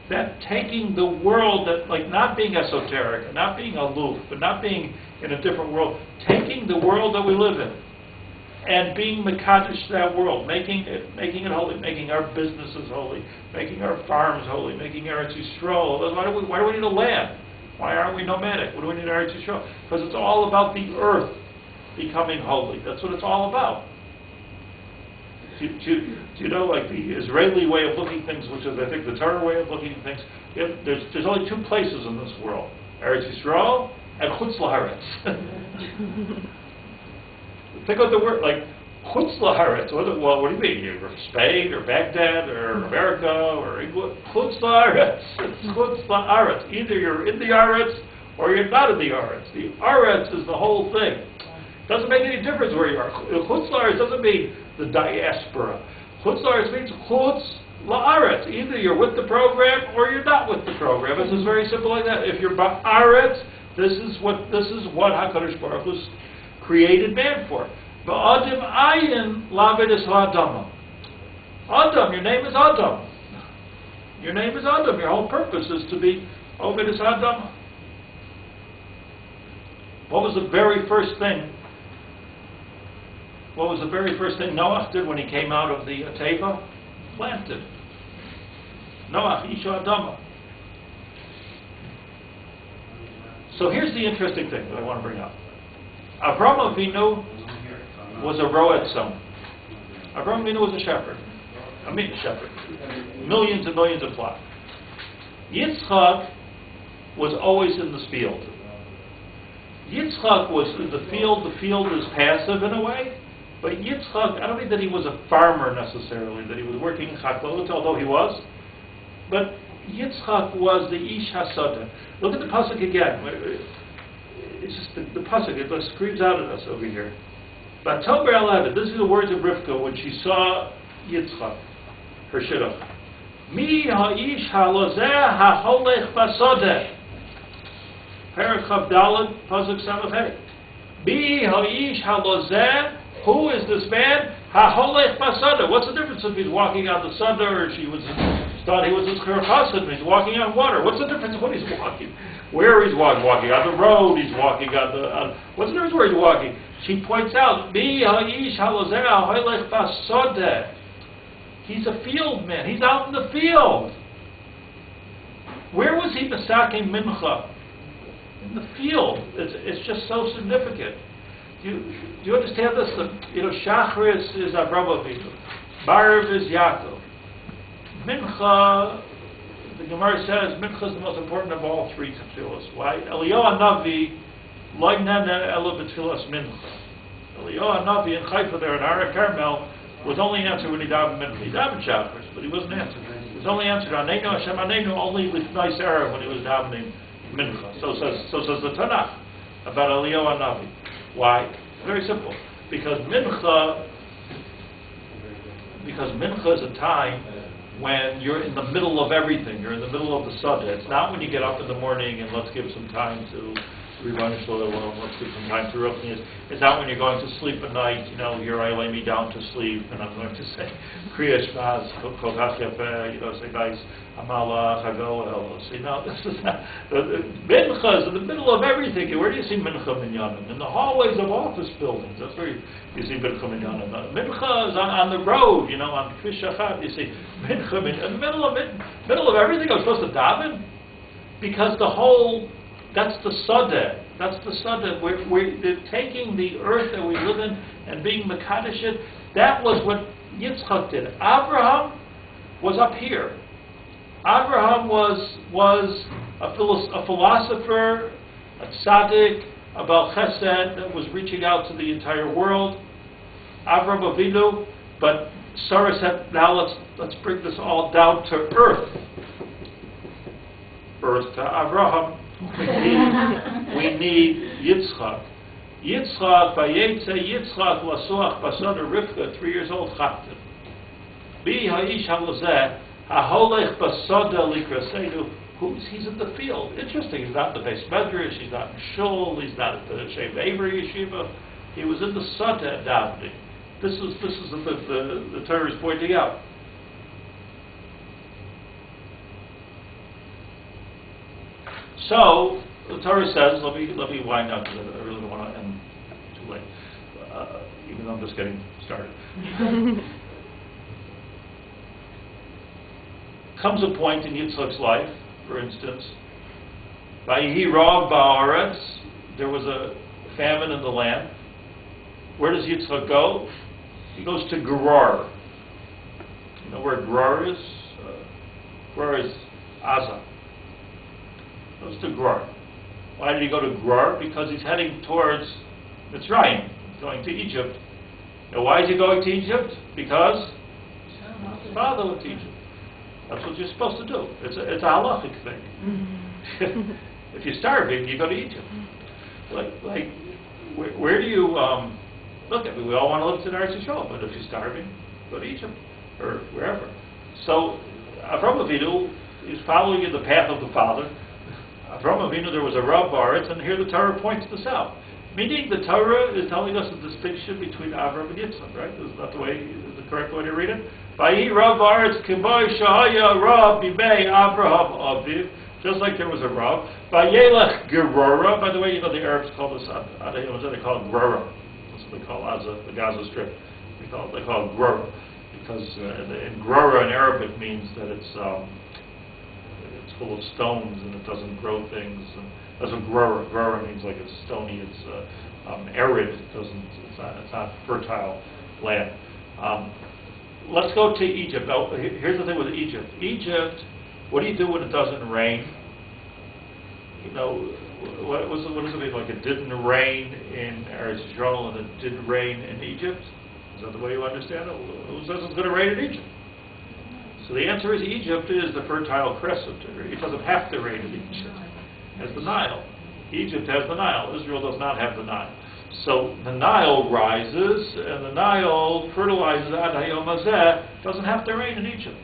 that taking the world, that like not being esoteric, and not being aloof, but not being in a different world, taking the world that we live in, and being Mekadosh that world, making it holy, making our businesses holy, making our farms holy, making Eretz Yisrael. Why do we need a land? Why aren't we nomadic? What do we need Eretz Yisrael? Because it's all about the earth becoming holy. That's what it's all about. Do you know, like the Israeli way of looking at things, which is I think the Torah way of looking at things, there's only two places in this world, Eretz Yisrael and Chutz La'aretz. Think of the word, like, Chutz La'aretz. Well, what do you mean? You're Spain or Baghdad or America or England? Chutz La'aretz. It's Chutz La'aretz. Either you're in the Aretz or you're not in the Aretz. The Aretz is the whole thing. It doesn't make any difference where you are. Chutz La'aretz doesn't mean the diaspora. Chutz La'aretz means Chutz La'aretz. Either you're with the program or you're not with the program. It's just very simple like that. If you're Ba'aretz, this is what HaKadosh Baruch Hu's created man for. Ba'adim ayin lavedis ha'adama. Adam, your name is Adam. Your name is Adam. Your whole purpose is to be Ovedis Adam. What was the very first thing? What was the very first thing Noah did when he came out of the Teva? Planted. Noah, Isha Adama. So here's the interesting thing that I want to bring up. Avraham Avinu was a roetzum. Avraham Avinu was a shepherd. Millions and millions of flocks. Yitzchak was always in this field. Yitzchak was in the field. The field is passive in a way. But Yitzchak, I don't think that he was a farmer necessarily, that he was working in chaklot, although he was. But Yitzchak was the Ish HaSodeh. Look at the pasuk again. It's just the pasuk. It just screams out at us over here. Batober 11. This is the words of Rivka when she saw Yitzchak, her shidduch. Mi ha'ish halozeh ha'holech basodeh. Perek Chav Daled, pasuk Samachet. Mi ha'ish halozeh. Who is this man? Ha'holech basodeh. What's the difference if he's walking on the Sodah or she thought he was a Chassid, he's walking on water? What's the difference what he's walking? Where he's walking? On the road, he's walking what's the difference where he's walking? She points out, Mi ha'ish halozeh ha'holech basodeh. He's a field man. He's out in the field. Where was he masaking mincha? In the field. It's just so significant. Do you understand this? Shachris is Avraham Avinu. Barav is Yaakov. Mincha, the Gemara says, mincha is the most important of all three tefillos. Why? Eliyahu Hanavi, lo nene ela b'tfilas mincha. Eliyahu Hanavi in Haifa there in Har Carmel was only answered when he davened mincha. He davened Shachris, but he wasn't answered. He was only answered Aneinu Hashem Aneinu only with nice error when he was davening mincha. So says the Tanakh about Eliyahu Hanavi. Why? Very simple. Because mincha is a time when you're in the middle of everything. You're in the middle of the subject. It's not when you get up in the morning and let's give some time to Ribbono Shel Olam, let's give some time to Ruchnius. It's not when you're going to sleep at night, here I lay me down to sleep and I'm going to say Kriya Shema, Kol Kach Yafeh, say nice, Amalach, Hago Elos. This is not, mincha is in the middle of everything. Where do you see mincha minyanim? In the hallways of office buildings. That's where you see mincha minyanim. Mincha is on the road, on Kvish Shachat, you see mincha in the middle of everything. I'm supposed to daven? Because that's the Sadeh. That's the Sadeh. We're taking the earth that we live in and being Mekadesh it. That was what Yitzchak did. Avraham was up here. Avraham was a philosopher, a tzaddik, a Baal Chesed that was reaching out to the entire world. Avraham Avinu, but Sarah said, now let's bring this all down to earth. Earth to Avraham. We need Yitzchak. Vayetze Yitzchak Lasuach Basada Rivka, 3 years old, Chaftin. Bi Ha'ish Halozeh Haholech Basada Likrasenu. He's in the field. Interesting. He's not in the base medrash. He's not in shul. He's not at the Shem Avery Yeshiva. He was in the Sada davening. This is the Torah is pointing out. So the Torah says, let me wind up because I really don't want to end too late, even though I'm just getting started. Comes a point in Yitzchak's life, for instance, Vayihi Rav Ba'aretz, there was a famine in the land. Where does Yitzchak go? He goes to Gerar. You know where Gerar is? Gerar is Aza. Goes to Gerar. Why did he go to Gerar? Because he's heading towards Mitzrayim, going to Egypt. Now why is he going to Egypt? Because his father went to Egypt. That's what you're supposed to do. It's a halachic thing. If you're starving, you go to Egypt. Where do you look at? We all want to live in Eretz Yisrael, but if you're starving, go to Egypt or wherever. So Avraham Avinu is following in the path of the father. Avraham Avinu, there was a Rav Ba'aretz, and here the Torah points this out. Meaning the Torah is telling us the distinction between Avraham and Yitzchak, right? Is that the correct way to read it? Vayi Rav Ba'aretz k'moy shahaya Rav bimei Avraham Aviv, just like there was a Rav. Vayelech Gerora, by the way, the Arabs call this, they call it Gerora. That's what they call the Gaza Strip. They call it Gerora. Because in Gerora in Arabic means that it's full of stones and it doesn't grow things. And that's what Gerora. Gerora means like it's stony, it's arid, it's not fertile land. Let's go to Egypt. Now, here's the thing with Egypt. Egypt, what do you do when it doesn't rain? What does it mean? Like it didn't rain in Eretz Yisrael and it did rain in Egypt? Is that the way you understand it? Who says it's going to rain in Egypt? So the answer is Egypt is the Fertile Crescent. It doesn't have to rain in Egypt. It has the Nile. Egypt has the Nile. Israel does not have the Nile. So the Nile rises, and the Nile fertilizes Ad Hayom Hazeh. It doesn't have to rain in Egypt.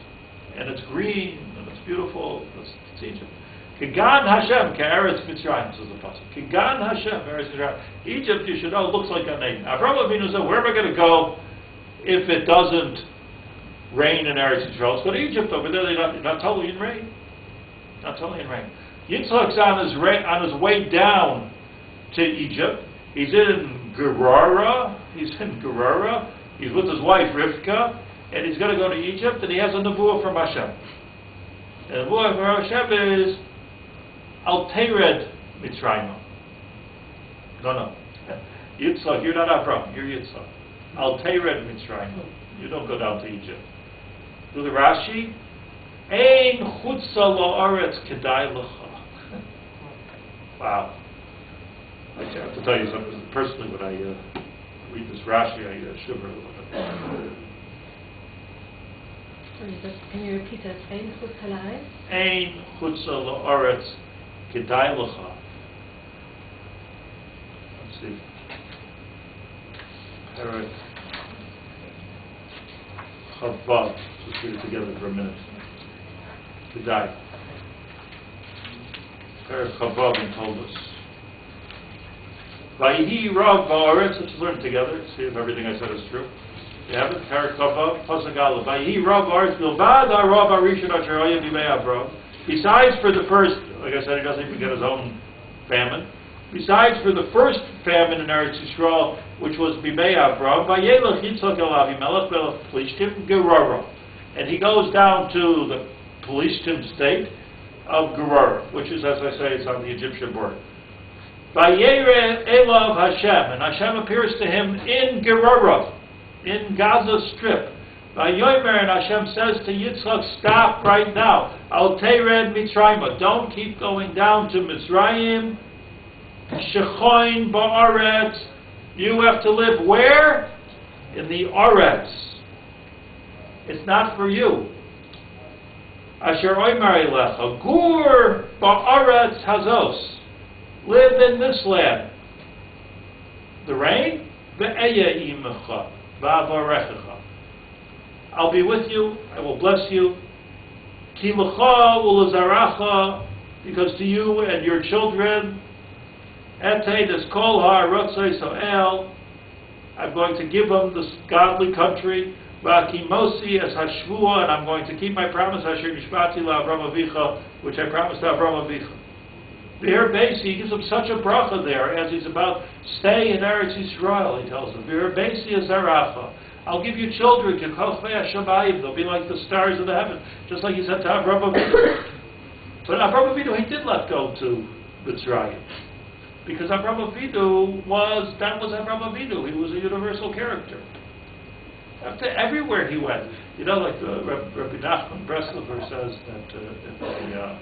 And it's green, and it's beautiful. It's Egypt. Kigan Hashem, Ke'eretz Mitzrayim, says the Pasuk. Kigan Hashem, Ke'eretz Mitzrayim. Egypt, you should know, looks like a name. Avraham Avinu said, where am I going to go if it doesn't rain in Eretz Yisrael? Let's go to Egypt. Over there, they're not totally in rain. Not totally in rain. Yitzchak's on his way down to Egypt. He's in Gerara. He's with his wife, Rivka, and he's going to go to Egypt, and he has a nevuah from Hashem. And the nevuah from Hashem is, Al Tered Mitzrayim. No. Yitzchak, you're not Avraham, you're Yitzchak. Al Tered Mitzrayim. You don't go down to Egypt. Do the Rashi. Ein chutza la'aretz kedai lecha. Wow. I have to tell you something. Personally, when I read this Rashi, I shiver a little bit. Sorry, can you repeat that? Ein chutza la'aretz? Ein chutza la'aretz kedai lecha. Let's see. Perek Chavav. Let's read it together for a minute. Kedai. Perek Chavav told us. Vayihi Rav Ba'aretz. Let's learn together. See if everything I said is true. You have it? Perek Chavav. Pasuk Aleph. Vayihi Rav Ba'aretz. Bilbad Rav HaRishon and Cain b'mei Avraham. Besides for the first, like I said, he doesn't even get his own famine. Besides for the first famine in Eretz Yisrael, which was b'mei Avraham, Vayelech Yitzchak el Avimelech Belech Plishtim Gerara, and he goes down to the Plishtim state of Gerara, which is, as I say, it's on the Egyptian border. Vayere Elav Hashem, and Hashem appears to him in Gerara, in Gaza Strip. Vayomer, and Hashem says to Yitzchak, stop right now. Al Tered Mitzrayim, don't keep going down to Mitzrayim. Shechoin ba'aretz, you have to live where? In the Aretz. It's not for you. Asher oimer elecha, gur ba'aretz hazos, live in this land. The rain, ve'eya imecha, va'avarechecha. I'll be with you, I will bless you. Ki lecha ulazaracha, because to you and your children, Etei kol ha'arotzei so'el, I'm going to give them this godly country. V'akimosi es hashvua, and I'm going to keep my promise. Asher nishbati la'Avraham Avicha, which I promised to Avraham Avicha. V'her beisi, he gives him such a bracha there as he's about stay in Eretz Yisrael. He tells him, V'her beisi azaracha, I'll give you children. K'chofei hashamayim, they'll be like the stars of the heaven, just like he said to Avraham Avinu. But Avraham Avinu, he did let go to Mitzrayim. Because Avraham Avinu was Avraham Avinu. He was a universal character. Everywhere he went. You know, like Rabbi Nachman Breslauer says that,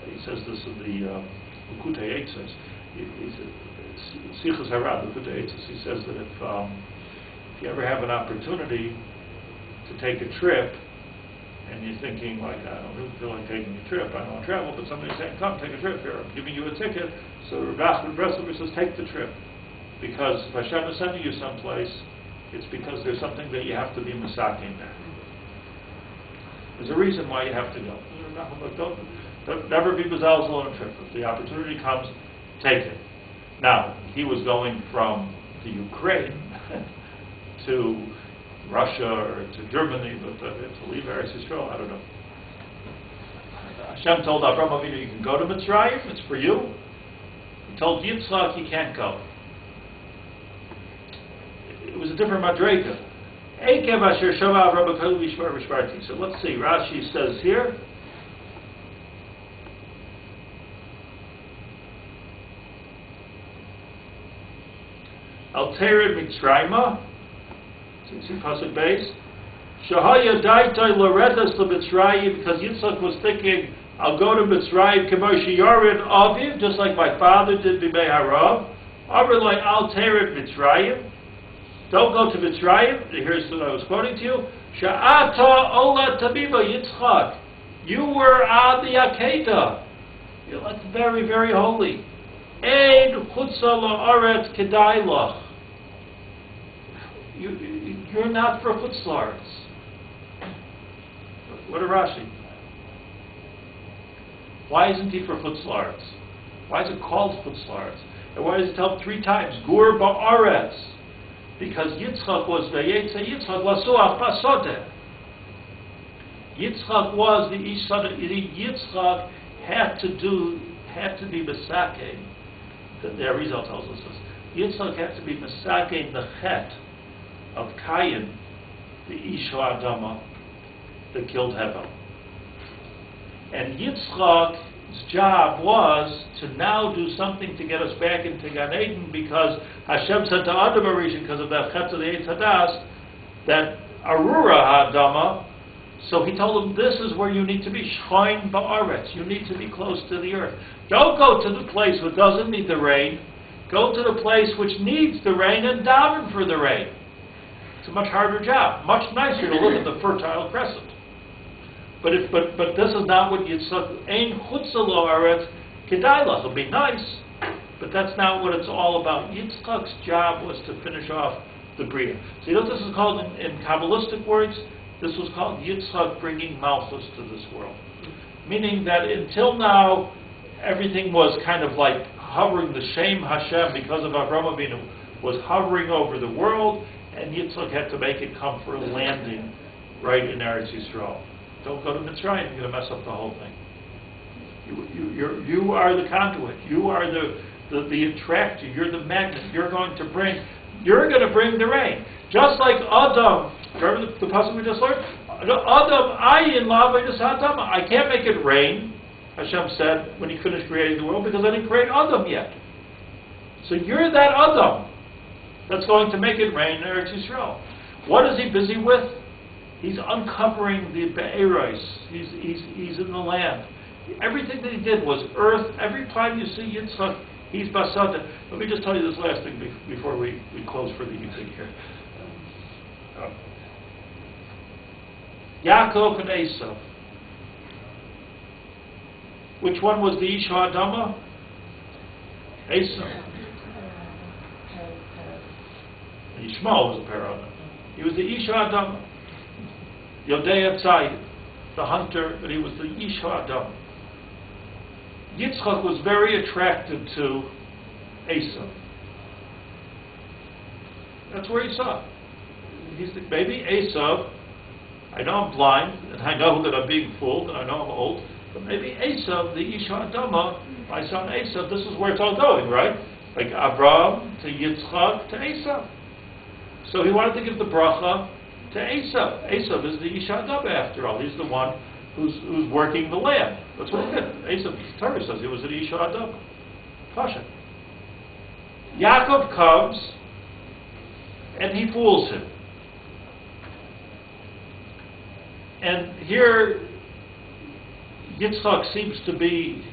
he says this in the Likutei Eitzos. He says, Sichas Harad, Likutei Eitzos, he says that if you ever have an opportunity to take a trip, and you're thinking, like, I don't really feel like taking a trip, I don't want to travel, but somebody's saying, come, take a trip here, I'm giving you a ticket. So Rabbi Nachman Breslauer says, take the trip. Because if Hashem is sending you someplace, it's because there's something that you have to be masaking there. There's a reason why you have to go. Don't never be bezelzel on a trip. If the opportunity comes, take it. Now, he was going from the Ukraine to Russia or to Germany, but to leave Eretz Yisrael, I don't know. Hashem told Avraham Avinu, you can go to Mitzrayim, it's for you. He told Yitzchak, you can't go. It was a different madrega. So let's see, Rashi says here, Al Tered Mitzrayim, see pasuk base. Shahaya daitai loredas leMitzrayim, because Yitzchak was thinking, I'll go to Mitzrayim k'moshe yared aviv, just like my father did b'mei harav. Amar lo Al Tered Mitzrayim. Don't go to Mitzrayim. Here's what I was quoting to you. Sha'ata ola tabiba Yitzchak. You were on the Akeda. That's very, very holy. Ein chutza la'aretz kedai lach. You're not for chutz la'aretz. What a Rashi. Why isn't he for chutz la'aretz? Why is it called chutz la'aretz? And why does it tell him 3 times? Gur ba'aretz. Because Yitzchak was v'yetze Yitzchak lasuach ba'sodeh. Yitzchak was the ish sada. Yitzchak had to be mesake. The Arizal tells us this. Yitzchak had to be mesake the chet of Cain, the ish ha'adama that killed Hevel. And Yitzchak's job was to now do something to get us back into Gan Eden, because Hashem said to Adam HaRishon, because of that chet of the Eitz Hadas, that Arura ha'adama. So he told him, this is where you need to be, Shchoin ba'aretz. You need to be close to the earth. Don't go to the place which doesn't need the rain. Go to the place which needs the rain and daven for the rain. It's a much harder job. Much nicer to live in the Fertile Crescent. But this is not what Yitzchak, Ein chutza la'aretz kedai lach. It'll be nice, but that's not what it's all about. Yitzchak's job was to finish off the Bria. So you know what this is called in Kabbalistic words? This was called Yitzchak bringing Malchus to this world. Meaning that until now, everything was kind of like hovering, the Shem Hashem, because of Avraham Avinu, was hovering over the world, and Yitzchak had to make it come for a landing right in Eretz Yisrael. Don't go to Mitzrayim, you're going to mess up the whole thing. You are the conduit. You are the attractor. You're the magnet. You're going to bring the rain. Just like Adam, remember the passage we just learned? Adam, I can't make it rain, Hashem said when he finished creating the world, because I didn't create Adam yet. So you're that Adam that's going to make it rain in Eretz Yisrael. What is he busy with? He's uncovering the Be'eros. He's in the land. Everything that he did was earth. Every time you see Yitzchak, he's basada. Let me just tell you this last thing before we close for the evening here. Yaakov and Esav. Which one was the Ish HaAdama? Esav. Yishmael was a Parana. He was the Ish HaAdama. Yodei Tzayid, the hunter, but he was the Ish HaAdama. Yitzchak was very attracted to Esav. That's where he saw. He's the baby Esav. I know I'm blind, and I know that I'm being fooled, and I know I'm old, but maybe Esav, the Ish HaAdama, my son Esav, this is where it's all going, right? Like Avraham to Yitzchak to Esav. So he wanted to give the bracha to Esav. Esav is the Ish HaAdama after all. He's the one who's working the land. That's what he did. Esav, the Torah says he was an Ish HaAdama. Pasha. Yaakov comes, and he fools him. And here, Yitzchak seems to be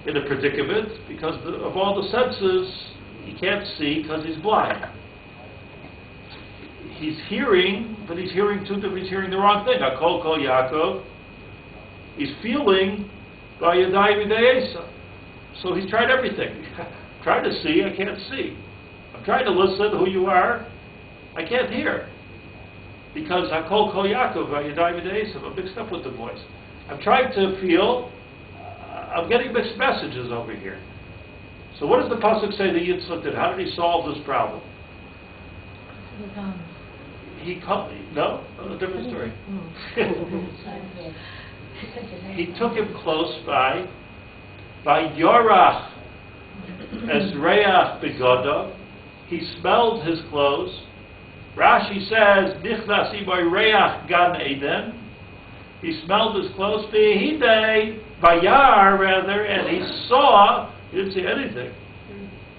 in a predicament because of all the senses, he can't see because he's blind. He's hearing, but he's hearing the wrong thing. Akol kol Yaakov. He's feeling by Yadai V'dei Esav. So he's tried everything. I'm trying to see, I can't see. I'm trying to listen who you are, I can't hear. Because Hakol Kol Yaakov, Yadai V'dei Esav, I'm mixed up with the voice. I'm trying to feel, I'm getting mixed messages over here. So what does the pasuk say that Yitzchak did? How did he solve this problem? No, a different story. He took him close by Yorach Ezreach Begoda. He smelled his clothes. Rashi says, Nichnasi by Reach Gan Eden. He smelled his clothes. V'hidei Vayar, rather, and he saw. He didn't see anything.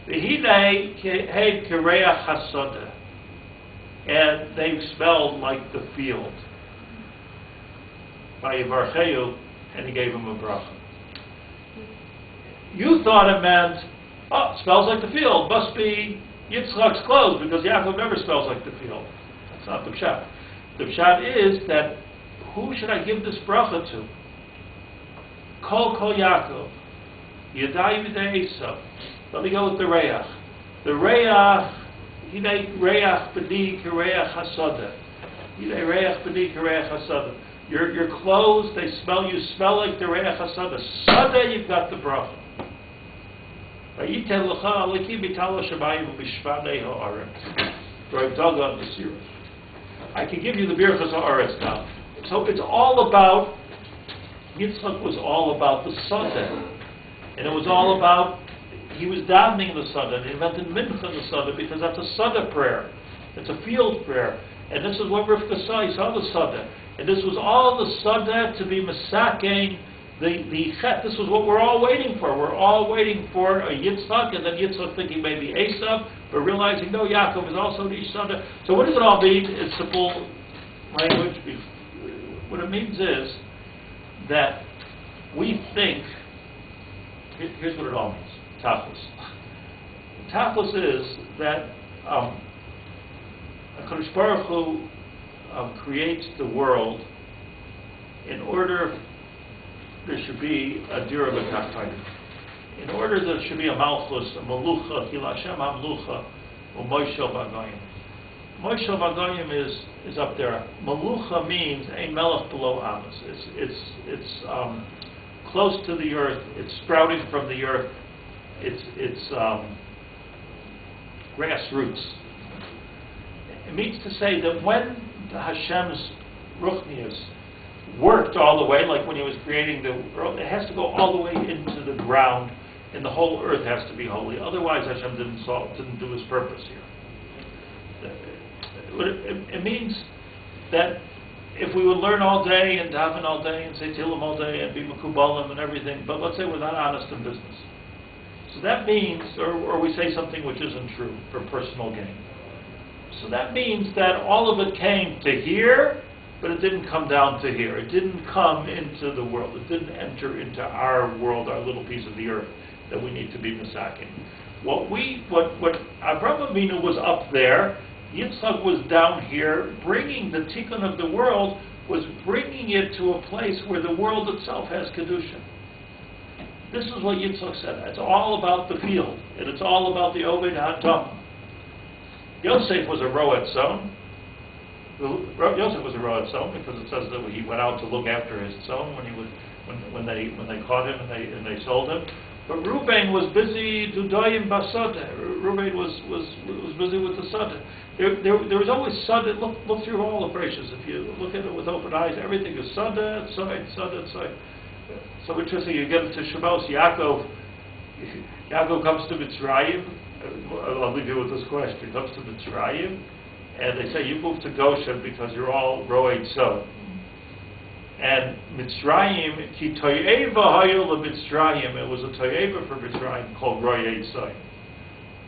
V'hidei Hed Kereach Hasoda. And they smelled like the field. By Yivarcheu, and he gave him a bracha. You thought it meant, oh, it smells like the field. Must be Yitzchak's clothes, because Yaakov never smells like the field. That's not the pshat. The pshat is that who should I give this bracha to? Kol Yaakov, Yadai V'dei Esav. Let me go with the Reach. The Reach, Hidei Reach B'di K'Reach HaSoda. Hidei Reach B'di K'Reach HaSoda. Your clothes, they smell, you smell like the Reach HaSoda. Soda, you've got the bracha. V'yitel L'cha Aliki B'tala Shamayim B'shvanei Ha'aretz. Rav Dagan B'sirah. I can give you the Birchas Ha'aretz now. So it's all about, Yitzchak was all about the Soda. And it was all about, he was davening the Soda, and he invented Mincha the Soda, because that's a Soda prayer. It's a field prayer. And this is what Rivka saw, he saw the Soda. And this was all the Soda to be Mesakein, the Chet. This was what we're all waiting for. We're all waiting for a Yitzchak, and then Yitzchak thinking maybe Esav, but realizing, no, Yaakov is also the Soda. So what does it all mean in simple language? What it means is that we think, here's what it all means, Tachlis. Tachlis is that HaKadosh Baruch Hu creates the world in order there should be a Dira B'Tachtonim. In order there should be a Malchus, a Malucha, Hil Hashem HaMalucha, U'Moishel V'Agoyim. Moishel V'Agoyim is up there. Malucha means a melech below Amos. It's close to the earth. It's sprouting from the earth. It's grassroots. It means to say that when the Hashem's Ruchnius worked all the way, like when he was creating the world, it has to go all the way into the ground, and the whole earth has to be holy. Otherwise, Hashem didn't do his purpose here. It means that if we would learn all day and daven all day and say Tehillim all day and be Mekubalim and everything, but let's say we're not honest in business. So that means, or we say something which isn't true for personal gain. So that means that all of it came to here, but it didn't come down to here. It didn't come into the world. It didn't enter into our world, our little piece of the earth that we need to be misaking. What Avraham Avinu was up there, Yitzchak was down here, bringing the tikun of the world, was bringing it to a place where the world itself has kedusha. This is what Yitzchak said. It's all about the field, and it's all about the Oved HaTam. Yosef was a roet son. Yosef was a roet son because it says that he went out to look after his son when they caught him and they sold him. But Reuben was busy dudoyim basada. Reuben was busy with the sada. There was always sada. Look through all the precious. If you look at it with open eyes, everything is sada, side, sada, side. So interesting. You get into Shabbos. Yaakov comes to Mitzrayim. I'll leave you with this question. He comes to Mitzrayim, and they say you moved to Goshen because you're all roed so. And Mitzrayim, ki toyeva hayo leMitzrayim. It was a toyeva for Mitzrayim called roed so.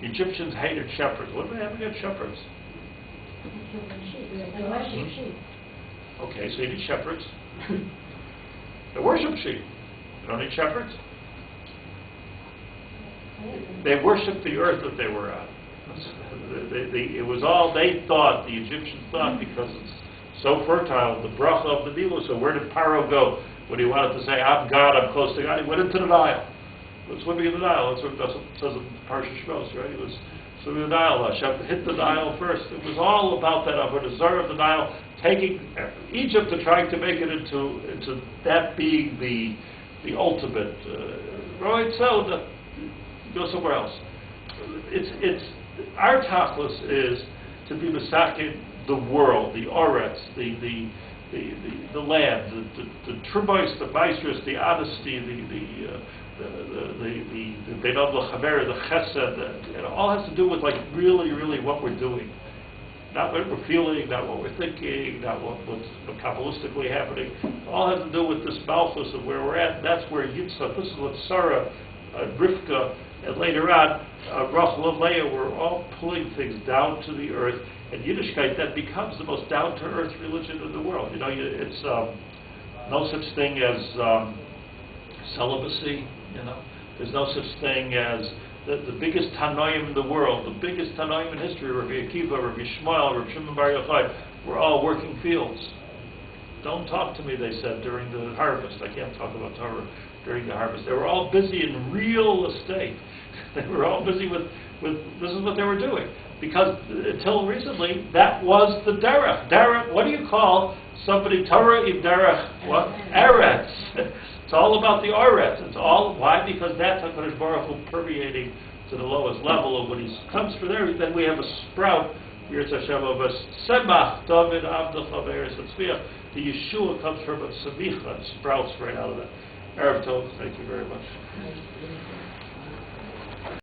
The Egyptians hated shepherds. What do they have against shepherds? Okay, so you need shepherds. They worship sheep. You don't need shepherds. They worshipped the earth that they were on. It was all they thought, the Egyptians thought, because it's so fertile, the bracha of the Nilo. So where did Paro go when he wanted to say, I'm God, I'm close to God? He went into the Nile. He was swimming in the Nile. That's what it says in Parsha Shmos, right? He was swimming in the Nile. Hashem hit the Nile first. It was all about that Avodah Zarah of the Nile, taking Egypt and trying to make it into that being the ultimate. Right? So go somewhere else. It's our tachlis is to be misakin the world, the oretz, the land, the tribos, the maestros, the honesty, the benod l'chaver, the chesed. It all has to do with like really what we're doing, not what we're feeling, not what we're thinking, not what's kabbalistically happening. It all has to do with this malchus of where we're at. That's where Yitzchak. This is what Sarah, Rivka, and later on, Rachel and Leah were all pulling things down to the earth. And Yiddishkeit, that becomes the most down-to-earth religion in the world. You know, it's no such thing as celibacy. You know, there's no such thing as the biggest Tanoim in the world, the biggest Tanoim in history, Rabbi Akiva, Rabbi Shmuel, Rabbi Shimon Bar Yochai, were all working fields. Don't talk to me, they said, during the harvest. I can't talk about Torah during the harvest. They were all busy in real estate. They were all busy with this is what they were doing. Because until recently, that was the derech. Derech, what do you call somebody, Torah im derech, what? Eretz. It's all about the Eretz. It's all, why? Because that's HaKadosh Baruch Hu permeating to the lowest level of when he comes for there. Then we have a sprout, Yirtz Hashem, of a semach, David, Avdach, Averis, and Tzviach. The Yeshua comes from a semicha, it sprouts right out of that. Erev Tov, thank you very much.